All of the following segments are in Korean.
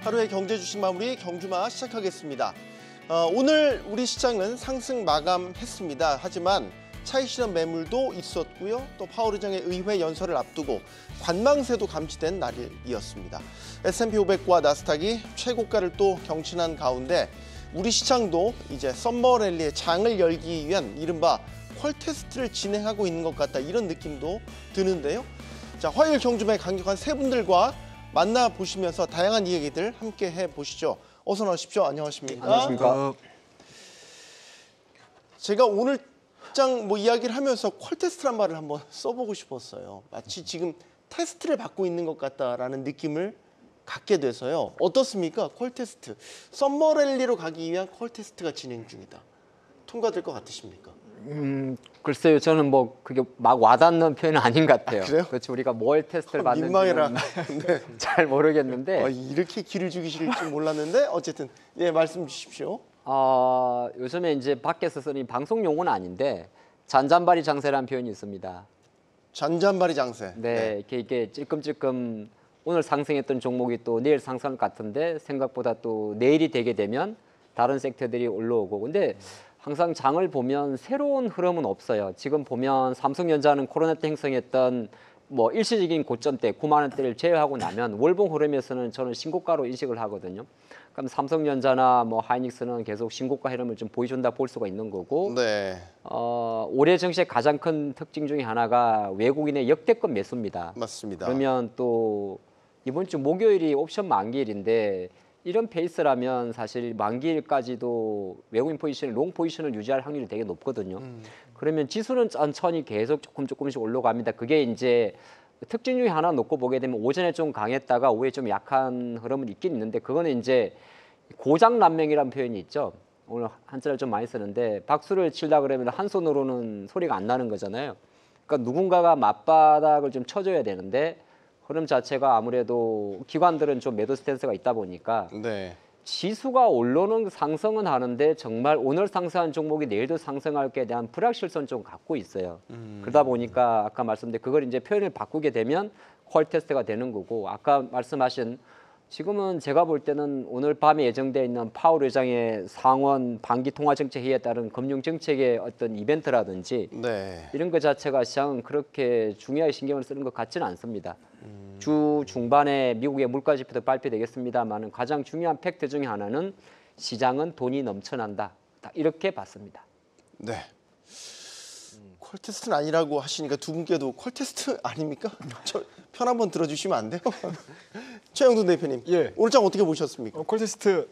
하루의 경제 주식 마무리 경주마 시작하겠습니다. 오늘 우리 시장은 상승 마감했습니다. 하지만 차익 실현 매물도 있었고요. 또 파월 의장의 의회 연설을 앞두고 관망세도 감지된 날이었습니다. S&P 500과 나스닥이 최고가를 또 경신한 가운데 우리 시장도 이제 썸머 랠리의 장을 열기 위한 이른바 퀄 테스트를 진행하고 있는 것 같다, 이런 느낌도 드는데요. 자, 화요일 경주마의 강력한 세 분들과 만나보시면서 다양한 이야기들 함께 해보시죠. 어서 나오십시오. 안녕하십니까? 안녕하십니까? 제가 오늘 장 이야기를 하면서 퀄 테스트란 말을 한번 써보고 싶었어요. 마치 지금 테스트를 받고 있는 것 같다라는 느낌을 갖게 돼서요. 어떻습니까? 퀄 테스트. 썸머 랠리로 가기 위한 퀄 테스트가 진행 중이다. 통과될 것 같으십니까? 글쎄요, 저는 그게 막 와닿는 표현은 아닌 것 같아요. 그래요? 그렇죠. 우리가 뭘 테스트를 받는지는 민망해라. 네. 잘 모르겠는데. 이렇게 길을 죽이실 줄 몰랐는데 어쨌든 예, 말씀 주십시오. 요즘에 이제 밖에서 쓰는 방송 용어는 아닌데 잔잔바리 장세라는 표현이 있습니다. 잔잔바리 장세. 네, 이게 찔끔찔끔 오늘 상승했던 종목이 또 내일 상승할 것 같은데 생각보다 또 내일이 되게 되면 다른 섹터들이 올라오고. 근데 항상 장을 보면 새로운 흐름은 없어요. 지금 보면 삼성전자는 코로나 때 형성했던 일시적인 고점대 9만 원대를 제외하고 나면 월봉 흐름에서는 저는 신고가로 인식을 하거든요. 그럼 삼성전자나 하이닉스는 계속 신고가 흐름을 좀 보여준다 볼 수가 있는 거고. 네. 올해 증시의 가장 큰 특징 중에 하나가 외국인의 역대급 매수입니다. 맞습니다. 그러면 또 이번 주 목요일이 옵션 만기일인데 이런 페이스라면 사실 만기일까지도 외국인 포지션을 롱 포지션을 유지할 확률이 되게 높거든요. 그러면 지수는 천천히 계속 조금씩 올라갑니다. 그게 이제 특징 중에 하나 놓고 보게 되면 오전에 좀 강했다가 오후에 좀 약한 흐름은 있긴 있는데, 그거는 이제 고장난명이라는 표현이 있죠. 오늘 한자를 좀 많이 쓰는데 박수를 치려고 그러면 한 손으로는 소리가 안 나는 거잖아요. 그러니까 누군가가 맞바닥을 좀 쳐줘야 되는데 흐름 자체가 아무래도 기관들은 좀 매도 스탠스가 있다 보니까 네. 지수가 올라오는 상승은 하는데 정말 오늘 상승한 종목이 내일도 상승할 것에 대한 불확실성 좀 갖고 있어요. 그러다 보니까 아까 말씀드린 그걸 이제 표현을 바꾸게 되면 퀄 테스트가 되는 거고, 아까 말씀하신 지금은 제가 볼 때는 오늘 밤에 예정되어 있는 파월 의장의 상원 반기 통화정책 회의에 따른 금융정책의 어떤 이벤트라든지 네. 이런 것 자체가 시장은 그렇게 중요하게 신경을 쓰는 것 같지는 않습니다. 주 중반에 미국의 물가지표도 발표되겠습니다만 가장 중요한 팩트 중에 하나는 시장은 돈이 넘쳐난다. 이렇게 봤습니다. 네. 퀄 테스트는 아니라고 하시니까 두 분께도 퀄 테스트 아닙니까? 저 편 한번 들어주시면 안 돼요? 최영돈 대표님, 예. 오늘 장 어떻게 보셨습니까? 콜 테스트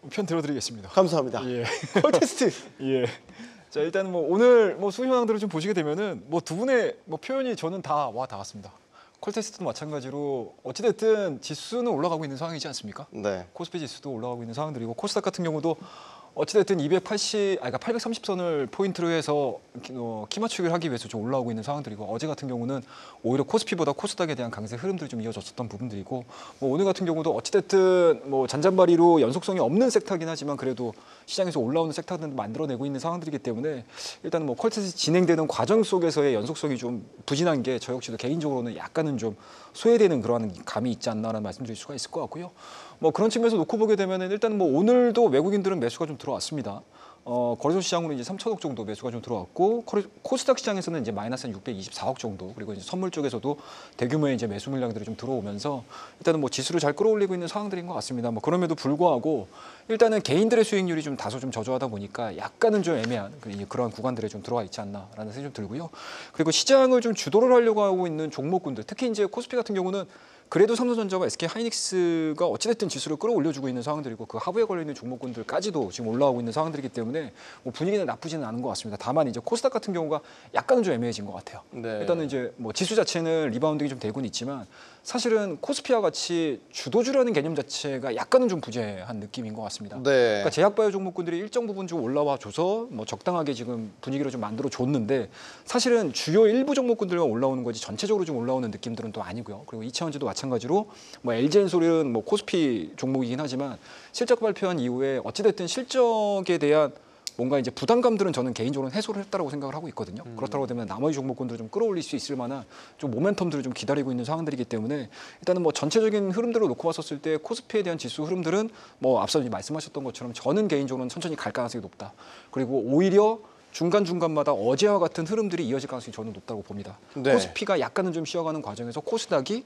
편 들어드리겠습니다. 감사합니다. 예. 퀄 테스트. 예. 자, 일단 오늘 수익 현황들을 좀 보시게 되면은 두 분의 표현이 저는 다 닿았습니다. 콜 테스트도 마찬가지로 어찌됐든 지수는 올라가고 있는 상황이지 않습니까? 네. 코스피 지수도 올라가고 있는 상황들이고 코스닥 같은 경우도 어찌됐든 830선을 포인트로 해서 키 맞추기를 하기 위해서 좀 올라오고 있는 상황들이고, 어제 같은 경우는 오히려 코스피보다 코스닥에 대한 강세 흐름들이 좀 이어졌었던 부분들이고, 오늘 같은 경우도 어찌됐든 잔잔바리로 연속성이 없는 섹터긴 하지만 그래도 시장에서 올라오는 섹터들을 만들어내고 있는 상황들이기 때문에 일단은 퀄테스트 진행되는 과정 속에서의 연속성이 좀 부진한 게 저 역시도 개인적으로는 약간은 좀 소외되는 그러한 감이 있지 않나라는 말씀드릴 수가 있을 것 같고요. 그런 측면에서 놓고 보게 되면은 일단 오늘도 외국인들은 매수가 좀 들어왔습니다. 거래소 시장으로 이제 3천억 정도 매수가 좀 들어왔고, 코스닥 시장에서는 이제 마이너스 한 624억 정도, 그리고 이제 선물 쪽에서도 대규모의 이제 매수 물량들이 좀 들어오면서 일단은 지수를 잘 끌어올리고 있는 상황들인 것 같습니다. 그럼에도 불구하고 일단은 개인들의 수익률이 좀 다소 좀 저조하다 보니까 약간은 좀 애매한 그런 구간들에 좀 들어와 있지 않나라는 생각이 좀 들고요. 그리고 시장을 좀 주도를 하려고 하고 있는 종목군들, 특히 이제 코스피 같은 경우는 그래도 삼성전자와 SK 하이닉스가 어찌됐든 지수를 끌어올려주고 있는 상황들이고 그 하부에 걸려 있는 종목군들까지도 지금 올라오고 있는 상황들이기 때문에 분위기는 나쁘지는 않은 것 같습니다. 다만 이제 코스닥 같은 경우가 약간은 좀 애매해진 것 같아요. 네. 일단은 이제 지수 자체는 리바운딩이 좀 되고는 있지만 사실은 코스피와 같이 주도주라는 개념 자체가 약간은 좀 부재한 느낌인 것 같습니다. 네. 그러니까 제약바이오 종목군들이 일정 부분 좀 올라와 줘서 적당하게 지금 분위기를 좀 만들어 줬는데, 사실은 주요 일부 종목군들만 올라오는 거지 전체적으로 좀 올라오는 느낌들은 또 아니고요. 그리고 이차원지도 마찬가지로 LG엔솔은 코스피 종목이긴 하지만 실적 발표한 이후에 어찌됐든 실적에 대한 뭔가 이제 부담감들은 저는 개인적으로 해소를 했다라고 생각을 하고 있거든요. 그렇다고 되면 나머지 종목군들을 좀 끌어올릴 수 있을 만한 좀 모멘텀들을 좀 기다리고 있는 상황들이기 때문에 일단은 뭐 전체적인 흐름들을 놓고 봤었을 때 코스피에 대한 지수 흐름들은 뭐 앞서 말씀하셨던 것처럼 저는 개인적으로는 천천히 갈 가능성이 높다. 그리고 오히려 중간중간마다 어제와 같은 흐름들이 이어질 가능성이 저는 높다고 봅니다. 네. 코스피가 약간은 좀 쉬어가는 과정에서 코스닥이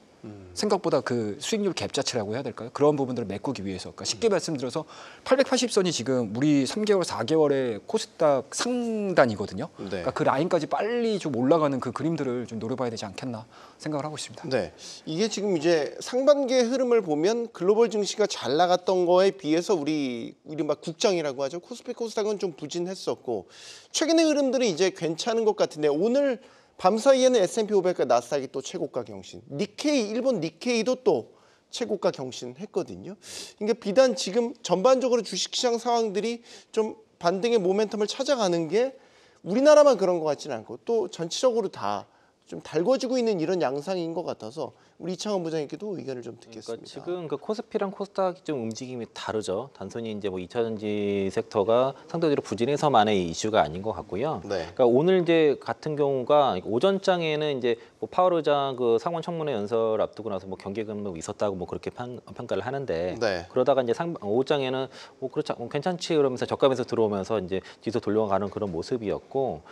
생각보다 그 수익률 갭 자체라고 해야 될까요? 그런 부분들을 메꾸기 위해서. 그러니까 쉽게 말씀드려서 880선이 지금 우리 3개월, 4개월의 코스닥 상단이거든요. 네. 그러니까 그 라인까지 빨리 좀 올라가는 그 그림들을 좀 노려봐야 되지 않겠나 생각을 하고 있습니다. 네, 이게 지금 이제 상반기의 흐름을 보면 글로벌 증시가 잘 나갔던 거에 비해서 우리 이른바 국장이라고 하죠. 코스피 코스닥은 좀 부진했었고 최근의 흐름들은 이제 괜찮은 것 같은데 오늘 밤사이에는 S&P 500과 나스닥이 또 최고가 경신, 니케이 일본 니케이도 또 최고가 경신했거든요. 그러니까 비단 지금 전반적으로 주식시장 상황들이 좀 반등의 모멘텀을 찾아가는 게 우리나라만 그런 것 같지는 않고 또 전체적으로 다 좀 달궈지고 있는 이런 양상인 것 같아서 우리 이창원 부장님께도 의견을 좀 듣겠습니다. 그러니까 지금 그 코스피랑 코스닥이 좀 움직임이 다르죠. 단순히 이제 뭐 2차 전지 섹터가 상대적으로 부진해서만의 이슈가 아닌 것 같고요. 네. 그러니까 오늘 이제 같은 경우가 오전장에는 이제 뭐 파월 의장 그 상원 청문회 연설 앞두고 나서 뭐 경계금 있었다고 뭐 그렇게 평가를 하는데 네. 그러다가 이제 오후장에는 뭐 그렇지 괜찮지 그러면서 저가면서 들어오면서 이제 지수 돌려가는 그런 모습이었고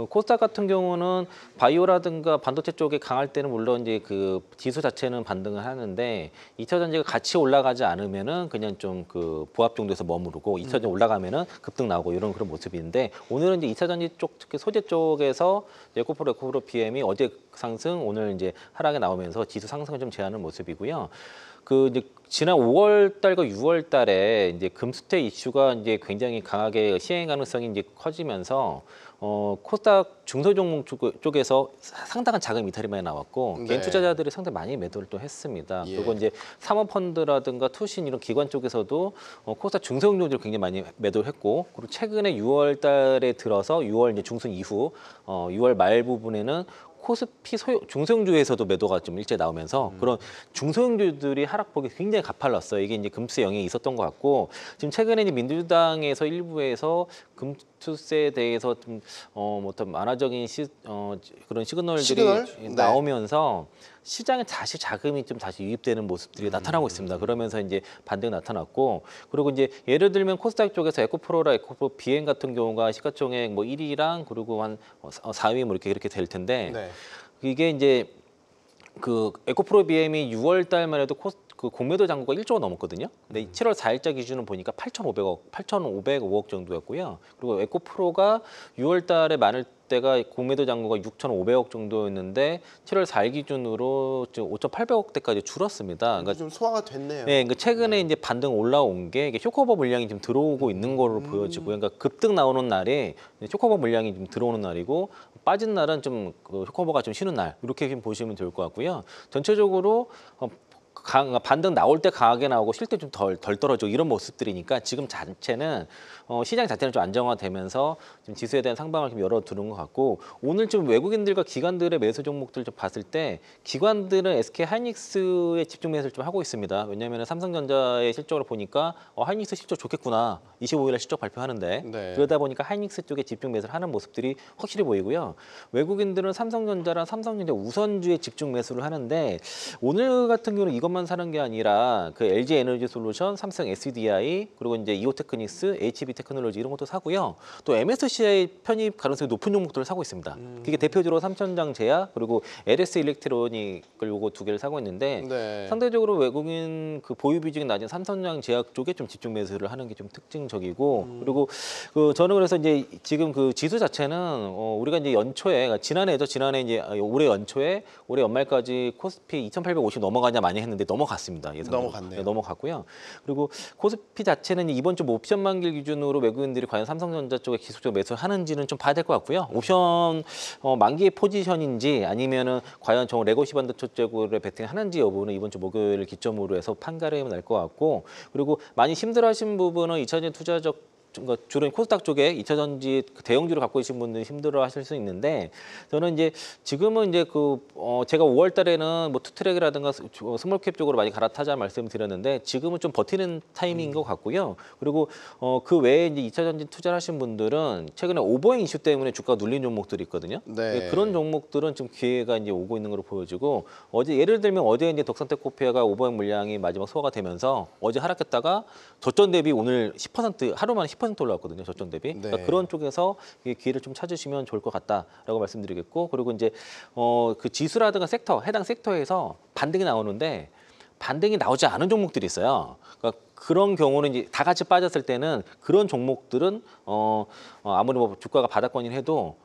코스닥 같은 경우는 바이오라든가 반도체 쪽에 강할 때는 물론 이제 그 지수 자체는 반등을 하는데 2차 전지가 같이 올라가지 않으면은 그냥 좀 그 보합 정도에서 머무르고 2차 전지 올라가면은 급등 나오고 이런 그런 모습인데 오늘은 이제 2차 전지 쪽 특히 소재 쪽에서 에코프로 BM이 어제 상승 오늘 이제 하락에 나오면서 지수 상승을 좀 제하는 모습이고요. 그 이제 지난 5월 달과 6월 달에 이제 금수태 이슈가 이제 굉장히 강하게 시행 가능성이 이제 커지면서 코스닥 중소 종목 쪽에서 상당한 자금 이탈이 많이 나왔고 네. 개인 투자자들이 상당히 많이 매도를 또 했습니다. 예. 그리고 이제 사모펀드라든가 투신 이런 기관 쪽에서도 코스닥 중소 종목들을 굉장히 많이 매도를 했고 그리고 최근에 6월 달에 들어서 6월 이제 중순 이후 6월 말 부분에는 코스피 중소형주에서도 매도가 좀 일제 나오면서 그런 중소형주들이 하락폭이 굉장히 가팔랐어요. 이게 이제 금투세 영향이 있었던 것 같고 지금 최근에 이제 민주당에서 일부에서 금투세에 대해서 좀 어떤 만화적인 그런 시그널들이 네. 나오면서 시장에 다시 자금이 좀 다시 유입되는 모습들이 나타나고 있습니다. 그러면서 이제 반등이 나타났고 그리고 이제 예를 들면 코스닥 쪽에서 에코프로라 에코프로 BM 같은 경우가 시가총액 뭐 1위랑 그리고 한 4위 뭐 이렇게 될 텐데 네. 이게 이제 그 에코프로 BM이 6월 달만 해도 그 공매도 잔고가 1조가 넘었거든요. 근데 7월 4일자 기준은 보니까 8,505억 정도였고요. 그리고 에코프로가 6월 달에 많을 때가 공매도 잔고가 6,500억 정도였는데 7월 4일 기준으로 5,800억대까지 줄었습니다. 그러니까 좀 소화가 됐네요. 네, 그러니까 최근에 이제 반등 올라온 게 이게 쇼커버 물량이 좀 들어오고 있는 걸로 보여지고, 그러니까 급등 나오는 날이 쇼커버 물량이 좀 들어오는 날이고 빠진 날은 좀 그 쇼커버가 좀 쉬는 날 이렇게 좀 보시면 좋을 것 같고요. 전체적으로 반등 나올 때 강하게 나오고 쉴 때 좀 덜 떨어지고 이런 모습들이니까 지금 자체는 시장 자체는 좀 안정화되면서 지금 지수에 대한 상방을 좀 열어두는 것 같고 오늘 좀 외국인들과 기관들의 매수 종목들 좀 봤을 때 기관들은 SK 하이닉스에 집중 매수를 좀 하고 있습니다. 왜냐하면 삼성전자의 실적을 보니까 하이닉스 실적 좋겠구나. 25일에 실적 발표하는데 네. 그러다 보니까 하이닉스 쪽에 집중 매수를 하는 모습들이 확실히 보이고요. 외국인들은 삼성전자랑 삼성전자 우선주에 집중 매수를 하는데 오늘 같은 경우는 이것만 사는 게 아니라 그 LG 에너지 솔루션, 삼성 SDI 그리고 이제 이오테크닉스, HB 테크놀로지 이런 것도 사고요. 또 MSCI 편입 가능성이 높은 종목들을 사고 있습니다. 그게 대표적으로 삼천장 제약 그리고 LS 일렉트로닉을 요거 두 개를 사고 있는데 네. 상대적으로 외국인 그 보유 비중이 낮은 삼천장 제약 쪽에 좀 집중 매수를 하는 게 좀 특징적이고 그리고 그 저는 그래서 이제 지금 그 지수 자체는 우리가 이제 연초에 그러니까 지난해 이제 올해 연초에 올해 연말까지 코스피 2,850 넘어가냐 많이 했는데 넘어갔습니다. 예상대로. 넘어갔네요. 네, 넘어갔고요. 그리고 코스피 자체는 이번 주 뭐 옵션 만기 기준으로 외국인들이 과연 삼성전자 쪽에 기술적 매수하는지는 좀 봐야 될 것 같고요. 옵션 만기의 포지션인지 아니면은 과연 저 레거시 반도체 쪽으로 베팅하는지 여부는 이번 주 목요일을 기점으로 해서 판가름이 날 것 같고 그리고 많이 힘들어하신 부분은 2차전 투자적 주로 코스닥 쪽에 2차 전지 대형주를 갖고 계신 분들이 힘들어하실 수 있는데 저는 이제 지금은 이제 제가 5월달에는 뭐 투트랙이라든가 스몰캡 쪽으로 많이 갈아타자 말씀드렸는데 지금은 좀 버티는 타이밍인 것 같고요. 그리고 그 외에 이제 2차 전지 투자를 하신 분들은 최근에 오버행 이슈 때문에 주가가 눌린 종목들이 있거든요. 네. 그런 종목들은 지금 기회가 이제 오고 있는 걸로 보여지고 어제 예를 들면 어제 이제 덕산테크코피아가 오버행 물량이 마지막 소화가 되면서 어제 하락했다가 저점 대비 오늘 10% 하루 만에 10% 올라왔거든요. 저점 대비. 네. 그러니까 그런 쪽에서 기회를 좀 찾으시면 좋을 것 같다라고 말씀드리겠고 그리고 이제 그 지수라든가 섹터 해당 섹터에서 반등이 나오는데 반등이 나오지 않은 종목들이 있어요. 그러니까 그런 경우는 이제 다 같이 빠졌을 때는 그런 종목들은 아무리 뭐 주가가 바닥권이긴 해도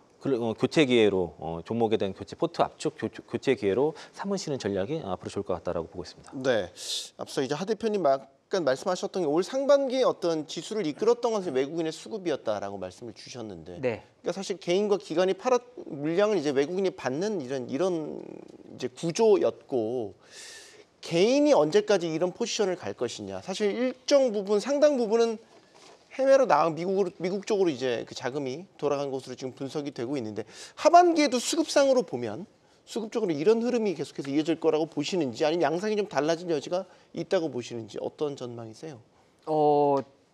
교체 기회로 종목에 대한 교체 포트 압축 교체 기회로 삼으시는 전략이 앞으로 좋을 것 같다라고 보고 있습니다. 네. 앞서 이제 하 대표님 약간 말씀하셨던 게 올 상반기에 어떤 지수를 이끌었던 것은 외국인의 수급이었다라고 말씀을 주셨는데, 네. 그러니까 사실 개인과 기관이 물량을 이제 외국인이 받는 이런 이제 구조였고 개인이 언제까지 이런 포지션을 갈 것이냐. 사실 일정 부분 상당 부분은 해외로 나가 미국 쪽으로 이제 그 자금이 돌아간 것으로 지금 분석이 되고 있는데 하반기에도 수급상으로 보면 수급적으로 이런 흐름이 계속해서 이어질 거라고 보시는지 아니면 양상이 좀 달라진 여지가 있다고 보시는지 어떤 전망이세요?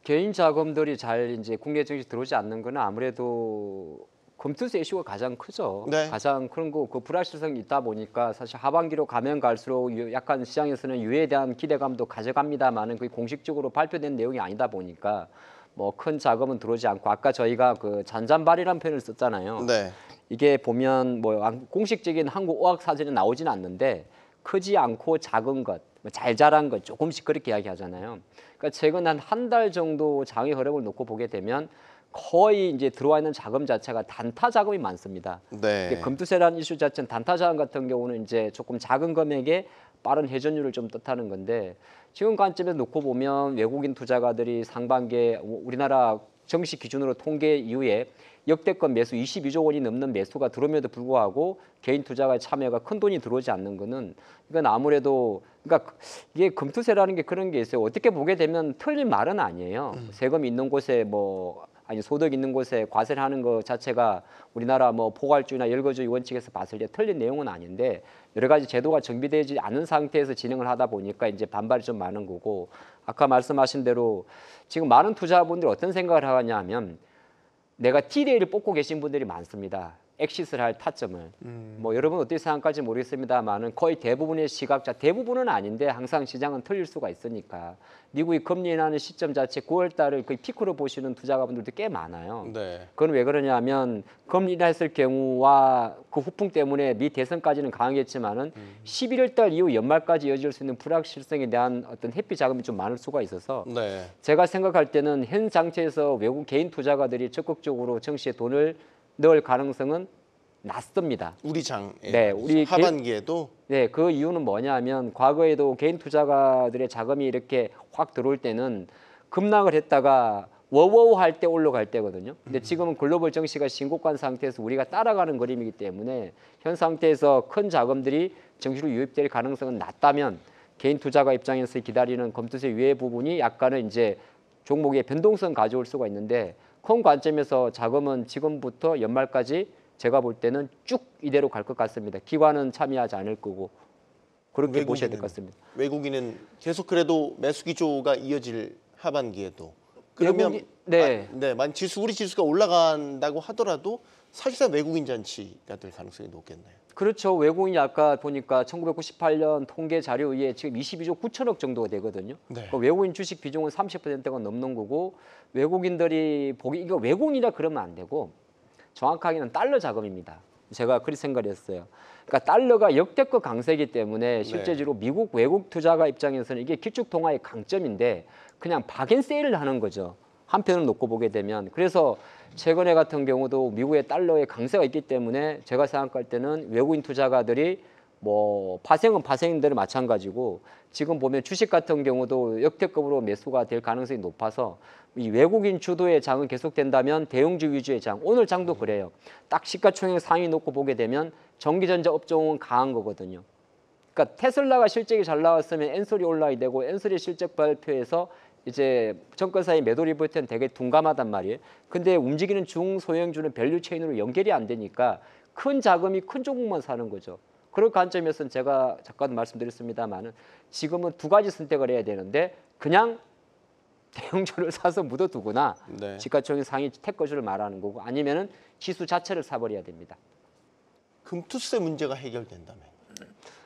개인 자금들이 잘 이제 국내 증시 들어오지 않는 거는 아무래도 금투세 이슈가 가장 크죠. 네. 가장 큰 거 그 불확실성이 있다 보니까 사실 하반기로 가면 갈수록 약간 시장에서는 유예에 대한 기대감도 가져갑니다만은 그게 공식적으로 발표된 내용이 아니다 보니까 뭐 큰 자금은 들어오지 않고 아까 저희가 그 잔잔발이라는 표현을 썼잖아요. 네. 이게 보면 뭐 공식적인 한국 어학 사전에 나오지는 않는데 크지 않고 작은 것, 잘 자란 것 조금씩 그렇게 이야기하잖아요. 그러니까 최근 한 달 정도 장의 흐름을 놓고 보게 되면 거의 이제 들어와 있는 자금 자체가 단타 자금이 많습니다. 네. 금투세라는 이슈 자체는 단타 자금 같은 경우는 이제 조금 작은 금액에 빠른 회전율을 좀 뜻하는 건데 지금 관점에서 놓고 보면 외국인 투자가들이 상반기에 우리나라 정식 기준으로 통계 이후에 역대급 매수 22조 원이 넘는 매수가 들어옴에도 불구하고 개인 투자가 참여가 큰 돈이 들어오지 않는 거는 이건 아무래도 그러니까 이게 금투세라는 게 그런 게 있어요. 어떻게 보게 되면 틀린 말은 아니에요. 세금 있는 곳에 소득 있는 곳에 과세를 하는 것 자체가 우리나라 뭐 포괄주의나 열거주의 원칙에서 봤을 때 틀린 내용은 아닌데 여러 가지 제도가 정비되지 않은 상태에서 진행을 하다 보니까 이제 반발이 좀 많은 거고 아까 말씀하신 대로 지금 많은 투자분들이 어떤 생각을 하냐 하면 내가 T레일을 뽑고 계신 분들이 많습니다. 엑시스를 할 타점을. 뭐 여러분 어떻게 생각할지 모르겠습니다만은 거의 대부분의 시각자, 대부분은 아닌데 항상 시장은 틀릴 수가 있으니까 미국이 금리 인하는 시점 자체 9월 달을 거의 피크로 보시는 투자가분들도 꽤 많아요. 네. 그건 왜 그러냐면 금리 인하했을 경우와 그 후풍 때문에 미 대선까지는 강하겠지만은 11월 달 이후 연말까지 이어질 수 있는 불확실성에 대한 어떤 회피 자금이 좀 많을 수가 있어서 네. 제가 생각할 때는 현 장치에서 외국 개인 투자가들이 적극적으로 정시에 돈을 넣을 가능성은 낮습니다. 우리 장 네, 우리 하반기에도 네, 그 이유는 뭐냐면 과거에도 개인 투자가들의 자금이 이렇게 확 들어올 때는 급락을 했다가 워워우 할 때 올라갈 때거든요. 근데 지금은 글로벌 정시가 신고가 상태에서 우리가 따라가는 그림이기 때문에 현 상태에서 큰 자금들이 정시로 유입될 가능성은 낮다면 개인 투자가 입장에서 기다리는 검투세 유예 부분이 약간은 이제 종목의 변동성 가져올 수가 있는데 큰 관점에서 자금은 지금부터 연말까지 제가 볼 때는 쭉 이대로 갈 것 같습니다. 기관은 참여하지 않을 거고 그렇게 보셔야 될 것 같습니다. 외국인은 계속 그래도 매수 기조가 이어질 하반기에도 그러면 만 우리 지수가 올라간다고 하더라도 사실상 외국인 잔치가 될 가능성이 높겠네요. 그렇죠. 외국인이 아까 보니까 1998년 통계 자료에 의해 지금 22조 9천억 정도가 되거든요. 네. 그 외국인 주식 비중은 30%가 넘는 거고 외국인들이 이거 외국인이라 그러면 안 되고 정확하게는 달러 자금입니다. 제가 그렇게 생각을 했어요. 그러니까 달러가 역대급 강세이기 때문에 실제로 미국 외국 투자가 입장에서는 이게 기축 통화의 강점인데 그냥 박앤세일을 하는 거죠. 한편으로 놓고 보게 되면 그래서 최근에 같은 경우도 미국의 달러의 강세가 있기 때문에 제가 생각할 때는 외국인 투자가들이 뭐 파생은 파생인들은 마찬가지고 지금 보면 주식 같은 경우도 역대급으로 매수가 될 가능성이 높아서 이 외국인 주도의 장은 계속된다면 대형주 위주의 장 오늘 장도 그래요. 딱 시가총액 상위 놓고 보게 되면 전기전자 업종은 강한 거거든요. 그러니까 테슬라가 실적이 잘 나왔으면 엔솔이 올라야 되고 엔솔이 실적 발표에서 이제 정권사의 매도 리포트는 되게 둔감하단 말이에요. 근데 움직이는 중소형주는 밸류 체인으로 연결이 안 되니까 큰 자금이 큰 종목만 사는 거죠. 그런 관점에서는 제가 잠깐 말씀드렸습니다만은 지금은 두 가지 선택을 해야 되는데 그냥 대형주를 사서 묻어두거나 네. 시가총액 상위 테크주를 말하는 거고 아니면은 지수 자체를 사버려야 됩니다. 금투세 문제가 해결된다면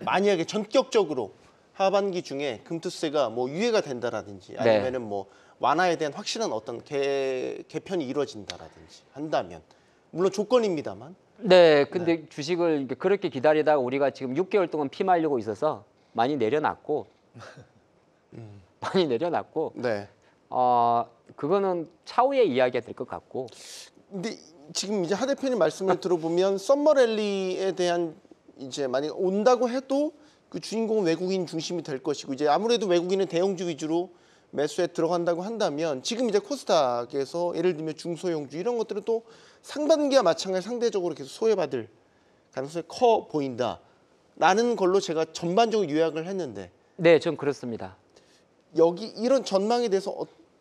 만약에 전격적으로 하반기 중에 금투세가 뭐 유예가 된다라든지 아니면은 뭐 완화에 대한 확실한 어떤 개편이 이루어진다라든지 한다면 물론 조건입니다만 네, 근데 주식을 그렇게 기다리다가 우리가 지금 6개월 동안 피말리고 있어서 많이 내려놨고 많이 내려놨고 네. 그거는 차후에 이야기가 될 것 같고. 근데 지금 이제 하 대표님 말씀을 들어보면 썸머랠리에 대한 이제 만약 온다고 해도 그 주인공은 외국인 중심이 될 것이고 이제 아무래도 외국인은 대형주 위주로 매수에 들어간다고 한다면 지금 이제 코스닥에서 예를 들면 중소형주 이런 것들은 또 상반기와 마찬가지로 상대적으로 계속 소외받을 가능성이 커 보인다라는 걸로 제가 전반적으로 요약을 했는데 네, 전 그렇습니다. 여기 이런 전망에 대해서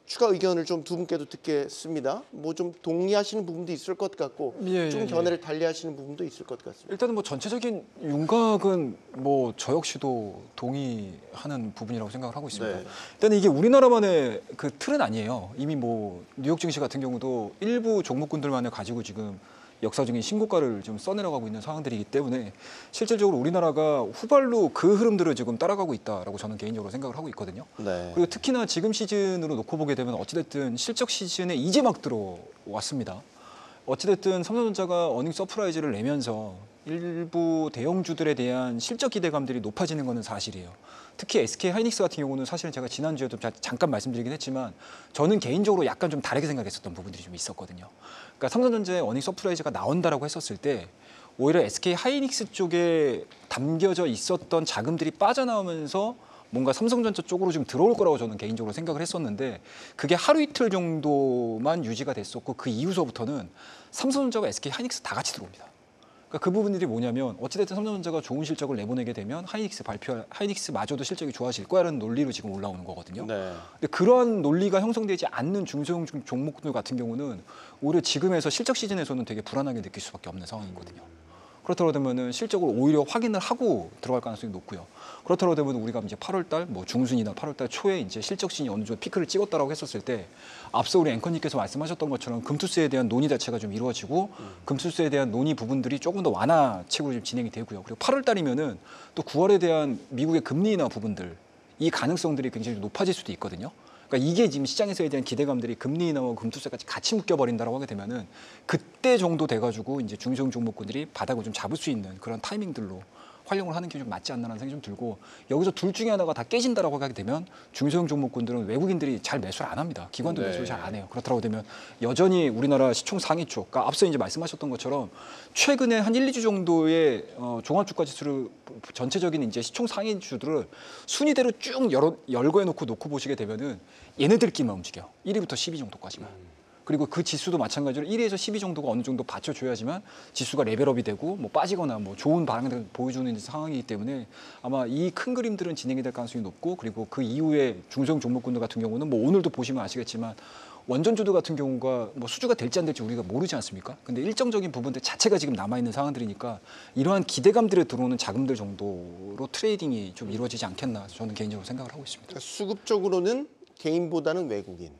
추가 의견을 좀 두 분께도 듣겠습니다. 뭐 좀 동의하시는 부분도 있을 것 같고 좀 견해를 달리하시는 부분도 있을 것 같습니다. 일단은 뭐 전체적인 윤곽은 뭐 저 역시도 동의하는 부분이라고 생각을 하고 있습니다. 네. 일단 이게 우리나라만의 그 틀은 아니에요. 이미 뭐 뉴욕 증시 같은 경우도 일부 종목군들만을 가지고 지금 역사적인 신고가를 좀 써내려가고 있는 상황들이기 때문에 실질적으로 우리나라가 후발로 그 흐름들을 지금 따라가고 있다라고 저는 개인적으로 생각을 하고 있거든요. 네. 그리고 특히나 지금 시즌으로 놓고 보게 되면 어찌됐든 실적 시즌에 이제 막 들어왔습니다. 어찌됐든 삼성전자가 어닝 서프라이즈를 내면서 일부 대형주들에 대한 실적 기대감들이 높아지는 것은 사실이에요. 특히 SK 하이닉스 같은 경우는 사실은 제가 지난주에도 잠깐 말씀드리긴 했지만 저는 개인적으로 약간 좀 다르게 생각했었던 부분들이 좀 있었거든요. 그러니까 삼성전자의 어닝 서프라이즈가 나온다라고 했었을 때 오히려 SK 하이닉스 쪽에 담겨져 있었던 자금들이 빠져나오면서 뭔가 삼성전자 쪽으로 좀 들어올 거라고 저는 개인적으로 생각을 했었는데 그게 하루 이틀 정도만 유지가 됐었고 그 이후서부터는 삼성전자와 SK 하이닉스 다 같이 들어옵니다. 그러니까 그 부분들이 뭐냐면 어찌됐든 삼성전자가 좋은 실적을 내보내게 되면 하이닉스마저도 실적이 좋아질 거야라는 논리로 지금 올라오는 거거든요. 네. 근데 그러한 논리가 형성되지 않는 중소형 종목들 같은 경우는 오히려 지금에서 실적 시즌에서는 되게 불안하게 느낄 수밖에 없는 상황이거든요. 그렇다고 되면은 실적을 오히려 확인을 하고 들어갈 가능성이 높고요. 그렇다고 되면 우리가 이제 8월달 뭐 중순이나 8월달 초에 이제 실적 시즌이 어느 정도 피크를 찍었다라고 했었을 때 앞서 우리 앵커님께서 말씀하셨던 것처럼 금투세에 대한 논의 자체가 좀 이루어지고 금투세에 대한 논의 부분들이 조금 더 완화책으로 좀 진행이 되고요. 그리고 8월달이면은 또 9월에 대한 미국의 금리 인하 부분들 이 가능성들이 굉장히 높아질 수도 있거든요. 그러니까 이게 지금 시장에서에 대한 기대감들이 금리 인하와 금투세까지 같이 묶여버린다라고 하게 되면은 그때 정도 돼가지고 이제 중소형 종목군들이 바닥을 좀 잡을 수 있는 그런 타이밍들로 활용을 하는 게 좀 맞지 않나라는 생각이 좀 들고 여기서 둘 중에 하나가 다 깨진다라고 하게 되면 중소형 종목군들은 외국인들이 잘 매수를 안 합니다. 기관도 네. 매수를 잘 안 해요. 그렇다고 되면 여전히 우리나라 시총 상위 쪽, 그러니까 앞서 이제 말씀하셨던 것처럼 최근에 한 1, 2주 정도의 종합주가지수를 전체적인 이제 시총 상위주들을 순위대로 쭉 열거해 놓고 보시게 되면은 얘네들끼리만 움직여요. 1위부터 10위 정도까지만. 그리고 그 지수도 마찬가지로 1위에서 10위 정도가 어느 정도 받쳐줘야지만 지수가 레벨업이 되고 뭐 빠지거나 뭐 좋은 반응을 보여주는 상황이기 때문에 아마 이 큰 그림들은 진행이 될 가능성이 높고 그리고 그 이후에 중소형 종목군들 같은 경우는 뭐 오늘도 보시면 아시겠지만 원전주도 같은 경우가 뭐 수주가 될지 안 될지 우리가 모르지 않습니까? 근데 일정적인 부분들 자체가 지금 남아있는 상황들이니까 이러한 기대감들에 들어오는 자금들 정도로 트레이딩이 좀 이루어지지 않겠나 저는 개인적으로 생각을 하고 있습니다. 그러니까 수급적으로는 개인보다는 외국인.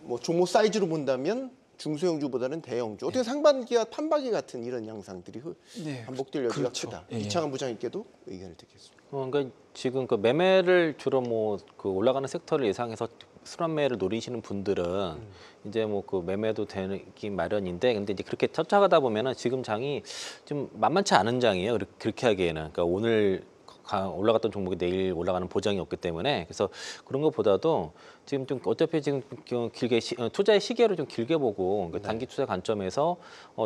뭐 종목 사이즈로 본다면 중소형주보다는 대형주. 어떻게 상반기와 판반기 같은 이런 양상들이 반복될 여지가 그렇죠. 크다. 예, 예. 이창환 부장님께도 의견을 듣겠습니다. 그러니까 지금 그 매매를 주로 뭐 그 올라가는 섹터를 예상해서 순환매를 노리시는 분들은 이제 뭐 그 매매도 되기 마련인데 근데 이제 그렇게 쫓아가다 보면은 지금 장이 좀 만만치 않은 장이에요. 그렇게 하기에는 그러니까 오늘 올라갔던 종목이 내일 올라가는 보장이 없기 때문에 그래서 그런 것보다도 지금 좀 어차피 지금 길게 투자의 시기를 좀 길게 보고 그러니까 단기 투자 관점에서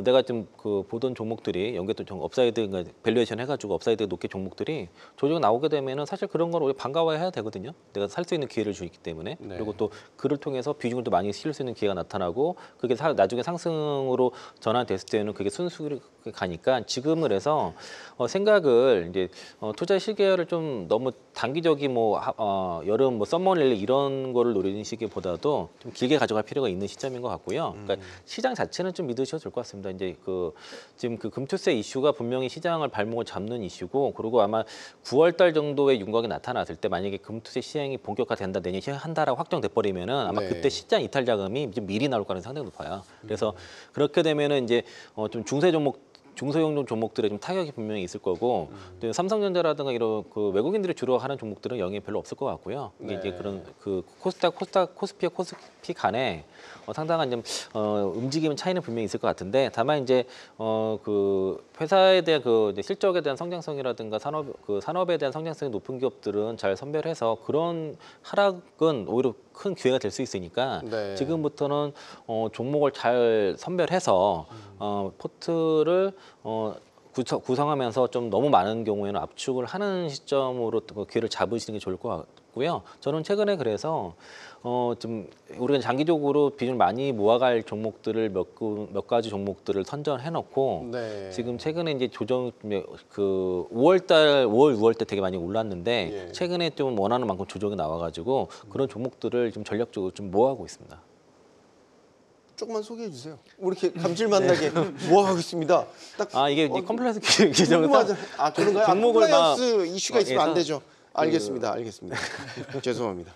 내가 좀 그 보던 종목들이 연계도 좀 업사이드 그러니까 밸류에이션 해가지고 업사이드가 높게 종목들이 조정 나오게 되면은 사실 그런 걸 우리 반가워해야 되거든요. 내가 살 수 있는 기회를 주기 때문에 그리고 또 그를 통해서 비중을 또 많이 실을 수 있는 기회가 나타나고 그게 나중에 상승으로 전환됐을 때는 그게 순수로 가니까 지금을 해서 생각을 이제 투자 시계를 좀 너무 단기적인 여름 썸머랠리 이런 거를 노리는 시기보다도 좀 길게 가져갈 필요가 있는 시점인 것 같고요. 그러니까 시장 자체는 좀 믿으셔도 될 것 같습니다. 이제 지금 금투세 이슈가 분명히 시장을 발목을 잡는 이슈고, 그리고 아마 9월달 정도의 윤곽이 나타났을 때 만약에 금투세 시행이 본격화된다, 내년 시행한다라고 확정돼 버리면은 아마 네. 그때 시장 이탈 자금이 좀 미리 나올 가능성이 상당히 높아요. 그래서 그렇게 되면은 이제 좀 중소형 종목들에 좀 타격이 분명히 있을 거고, 또 삼성전자라든가 이런 외국인들이 주로 하는 종목들은 영향이 별로 없을 것 같고요. 이게 네. 이제 그런 코스피와 코스피 간에 상당한 좀 움직임 차이는 분명히 있을 것 같은데, 다만 이제 회사에 대한 이제 실적에 대한 성장성이라든가 산업에 대한 성장성이 높은 기업들은 잘 선별해서 그런 하락은 오히려 큰 기회가 될 수 있으니까 네. 지금부터는 종목을 잘 선별해서 포트를 구성하면서 좀 너무 많은 경우에는 압축을 하는 시점으로 기회를 잡으시는 게 좋을 것 같고요. 저는 최근에 그래서 좀 우리가 장기적으로 비중을 많이 모아갈 종목들을 몇 가지 종목들을 선정해놓고 네. 지금 최근에 이제 조정 5월 6월 때 되게 많이 올랐는데 예. 최근에 좀 원하는 만큼 조정이 나와가지고 그런 종목들을 좀 전략적으로 좀 모아가고 있습니다. 조금만 소개해 주세요. 우리 이렇게 감질만나게 모아가고 있습니다. 딱 이게 이제 컴플라이언스 규정을 궁금하죠. 그런가요? 종목을 컴플라이언스 이슈가 있으면 안 예상- 되죠. 알겠습니다. 알겠습니다. 죄송합니다.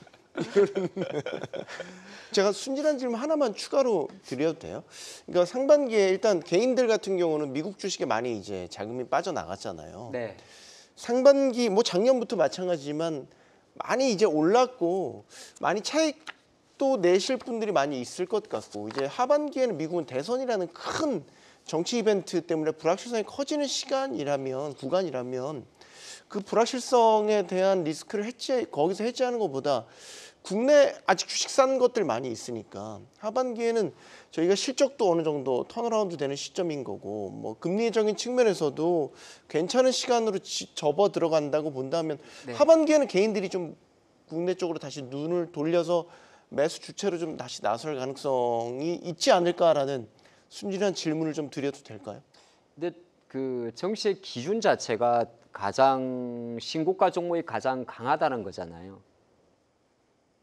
제가 순진한 질문 하나만 추가로 드려도 돼요? 그러니까 상반기에 일단 개인들 같은 경우는 미국 주식에 많이 이제 자금이 빠져나갔잖아요. 네. 상반기 작년부터 마찬가지지만 많이 이제 올랐고 많이 차익도 내실 분들이 많이 있을 것 같고, 이제 하반기에는 미국은 대선이라는 큰 정치 이벤트 때문에 불확실성이 커지는 구간이라면 그 불확실성에 대한 리스크를 거기서 해지하는 것보다 국내 아직 주식 싼 것들 많이 있으니까 하반기에는 저희가 실적도 어느 정도 턴어라운드 되는 시점인 거고, 금리적인 측면에서도 괜찮은 시간으로 접어 들어간다고 본다면 네. 하반기에는 개인들이 좀 국내 쪽으로 다시 눈을 돌려서 매수 주체로 좀 다시 나설 가능성이 있지 않을까라는 순진한 질문을 좀 드려도 될까요? 근데 그 정시의 기준 자체가 가장 신고가 종목이 가장 강하다는 거잖아요.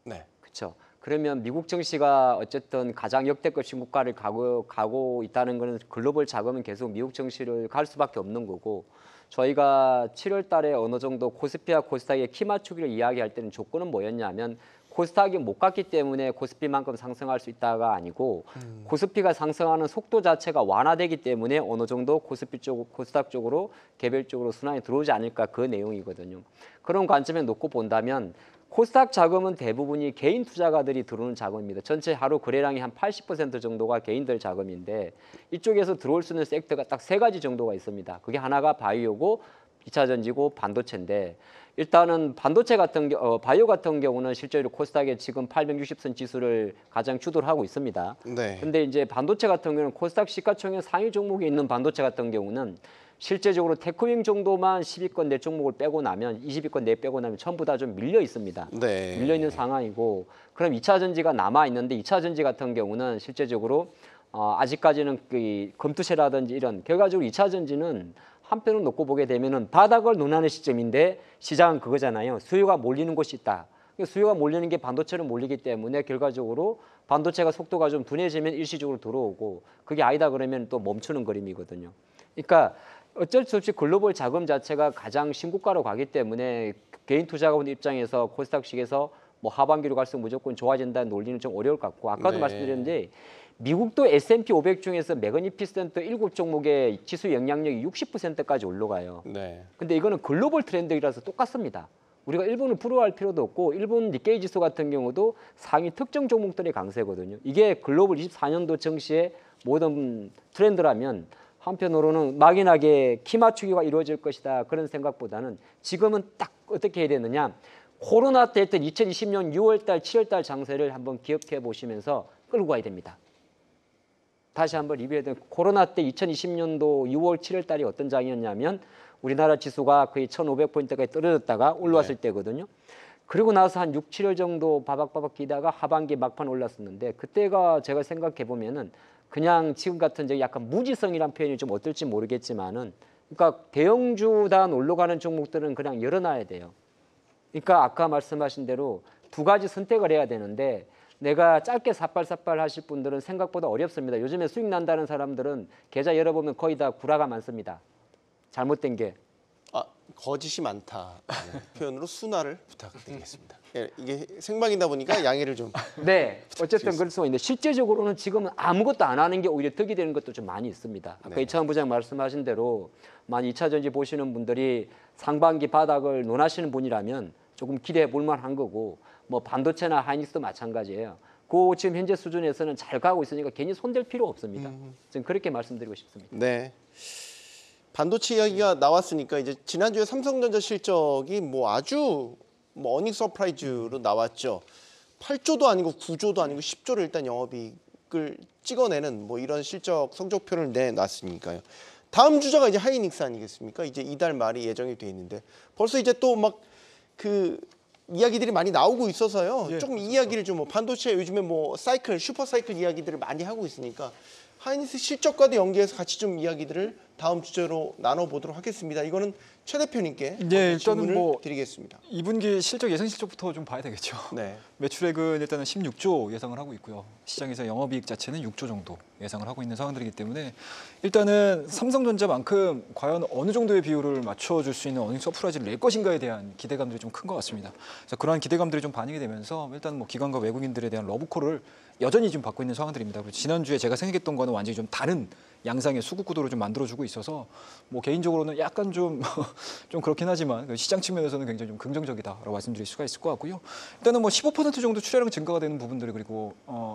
네. 그렇죠. 그러면 미국 증시가 어쨌든 가장 역대급 신고가를 가고 있다는 것은 글로벌 자금은 계속 미국 증시를 갈 수밖에 없는 거고, 저희가 7월 달에 어느 정도 코스피와 코스닥의 키 맞추기를 이야기할 때는 조건은 뭐였냐면 코스닥이 못 갔기 때문에 코스피만큼 상승할 수 있다가 아니고 코스피가 상승하는 속도 자체가 완화되기 때문에 어느 정도 코스닥 쪽으로 개별적으로 순환이 들어오지 않을까, 그 내용이거든요. 그런 관점에 놓고 본다면 코스닥 자금은 대부분이 개인 투자가들이 들어오는 자금입니다. 전체 하루 거래량이 한 80% 정도가 개인들 자금인데 이쪽에서 들어올 수 있는 섹터가 딱 3가지 정도가 있습니다. 그게 하나가 바이오고 2차 전지고 반도체인데, 일단은 반도체 바이오 같은 경우는 실제로 코스닥에 지금 860선 지수를 가장 주도를 하고 있습니다. 네. 근데 이제 반도체 같은 경우는 코스닥 시가총액 상위 종목에 있는 반도체 같은 경우는 실제적으로 테크윙 정도만 10위권 내 종목을 빼고 나면 20위권 내 빼고 나면 전부 다 좀 밀려 있습니다. 네. 밀려 있는 상황이고, 그럼 2차 전지가 남아 있는데 2차 전지 같은 경우는 실제적으로 아직까지는 그 검투세라든지 이런 결과적으로 2차 전지는 한편으로 놓고 보게 되면은 바닥을 논하는 시점인데 시장은 그거잖아요. 수요가 몰리는 곳이 있다. 수요가 몰리는 게 반도체로 몰리기 때문에 결과적으로 반도체가 속도가 좀 둔해지면 일시적으로 들어오고, 그게 아니다 그러면 또 멈추는 그림이거든요. 그러니까 어쩔 수 없이 글로벌 자금 자체가 가장 신고가로 가기 때문에 개인 투자가분 입장에서 코스닥식에서 하반기로 갈수록 무조건 좋아진다는 논리는 좀 어려울 것 같고, 아까도 네. 말씀드렸는데 미국도 S&P 500 중에서 매그니피센트 7종목의 지수 영향력이 60%까지 올라가요. 네. 근데 이거는 글로벌 트렌드이라서 똑같습니다. 우리가 일본을 부러워할 필요도 없고, 일본 니케이 지수 같은 경우도 상위 특정 종목들의 강세거든요. 이게 글로벌 24년도 증시의 모든 트렌드라면 한편으로는 막연하게 키 맞추기가 이루어질 것이다, 그런 생각보다는 지금은 딱 어떻게 해야 되느냐, 코로나 때 했던 2020년 6월달, 7월달 장세를 한번 기억해 보시면서 끌고 가야 됩니다. 다시 한번 리뷰해야 코로나 때 2020년도 6월, 7월달이 어떤 장이었냐면 우리나라 지수가 거의 1,500포인트까지 떨어졌다가 올라왔을 때거든요. 그리고 나서 한 6, 7월 정도 바박바박 기다가 하반기 막판 올랐었는데, 그때가 제가 생각해 보면은 그냥 지금 같은 약간 무지성이란 표현이 좀 어떨지 모르겠지만은 그러니까 대형주 다 놀러 가는 종목들은 그냥 열어놔야 돼요. 그러니까 아까 말씀하신 대로 두 가지 선택을 해야 되는데 내가 짧게 삿발삿발 하실 분들은 생각보다 어렵습니다. 요즘에 수익 난다는 사람들은 계좌 열어보면 거의 다 구라가 많습니다. 잘못된 게. 거짓이 많다 표현으로 순화를 부탁드리겠습니다. 예, 이게 생방이다 보니까 양해를 좀. 네, 어쨌든 그럴 수가 있는데 실제적으로는 지금은 아무것도 안 하는 게 오히려 득이 되는 것도 좀 많이 있습니다. 아까 네. 이창훈 부장 말씀하신 대로 많이 2차 전지 보시는 분들이 상반기 바닥을 논하시는 분이라면 조금 기대해 볼 만한 거고 뭐 반도체나 하이닉스도 마찬가지예요. 그 지금 현재 수준에서는 잘 가고 있으니까 괜히 손댈 필요 없습니다. 지금 그렇게 말씀드리고 싶습니다. 네. 반도체 이야기가 나왔으니까 이제 지난주에 삼성전자 실적이 뭐 아주 뭐 어닝 서프라이즈로 나왔죠. 8조도 아니고 9조도 아니고 10조를 일단 영업이익을 찍어내는 뭐 이런 실적 성적표를 내놨으니까요. 다음 주자가 이제 하이닉스 아니겠습니까? 이제 이달 말이 예정이 돼 있는데 벌써 이제 또 막 그 이야기들이 많이 나오고 있어서요. 예, 조금 이 이야기를 좀 뭐 반도체 요즘에 뭐 사이클, 슈퍼 사이클 이야기들을 많이 하고 있으니까 하이닉스 실적과도 연계해서 같이 좀 이야기들을 다음 주제로 나눠보도록 하겠습니다. 이거는 최 대표님께 일단은 질문을 뭐 드리겠습니다. 2분기 실적 예상 실적부터 좀 봐야 되겠죠. 네. 매출액은 일단은 16조 예상을 하고 있고요. 시장에서 영업이익 자체는 6조 정도 예상을 하고 있는 상황들이기 때문에 일단은 삼성전자만큼 과연 어느 정도의 비율을 맞춰줄 수 있는 어닝 서프라이즈를 낼 것인가에 대한 기대감들이 좀 큰 것 같습니다. 그래서 그러한 기대감들이 좀 반영이 되면서 일단 뭐 기관과 외국인들에 대한 러브콜을 여전히 좀 받고 있는 상황들입니다. 그리고 지난주에 제가 생각했던 거는 완전히 좀 다른 양상의 수급 구도를 좀 만들어주고 있어서 뭐 개인적으로는 약간 좀 그렇긴 하지만 시장 측면에서는 굉장히 좀 긍정적이다라고 말씀드릴 수가 있을 것 같고요. 일단은 뭐 15% 정도 출하량 증가가 되는 부분들 그리고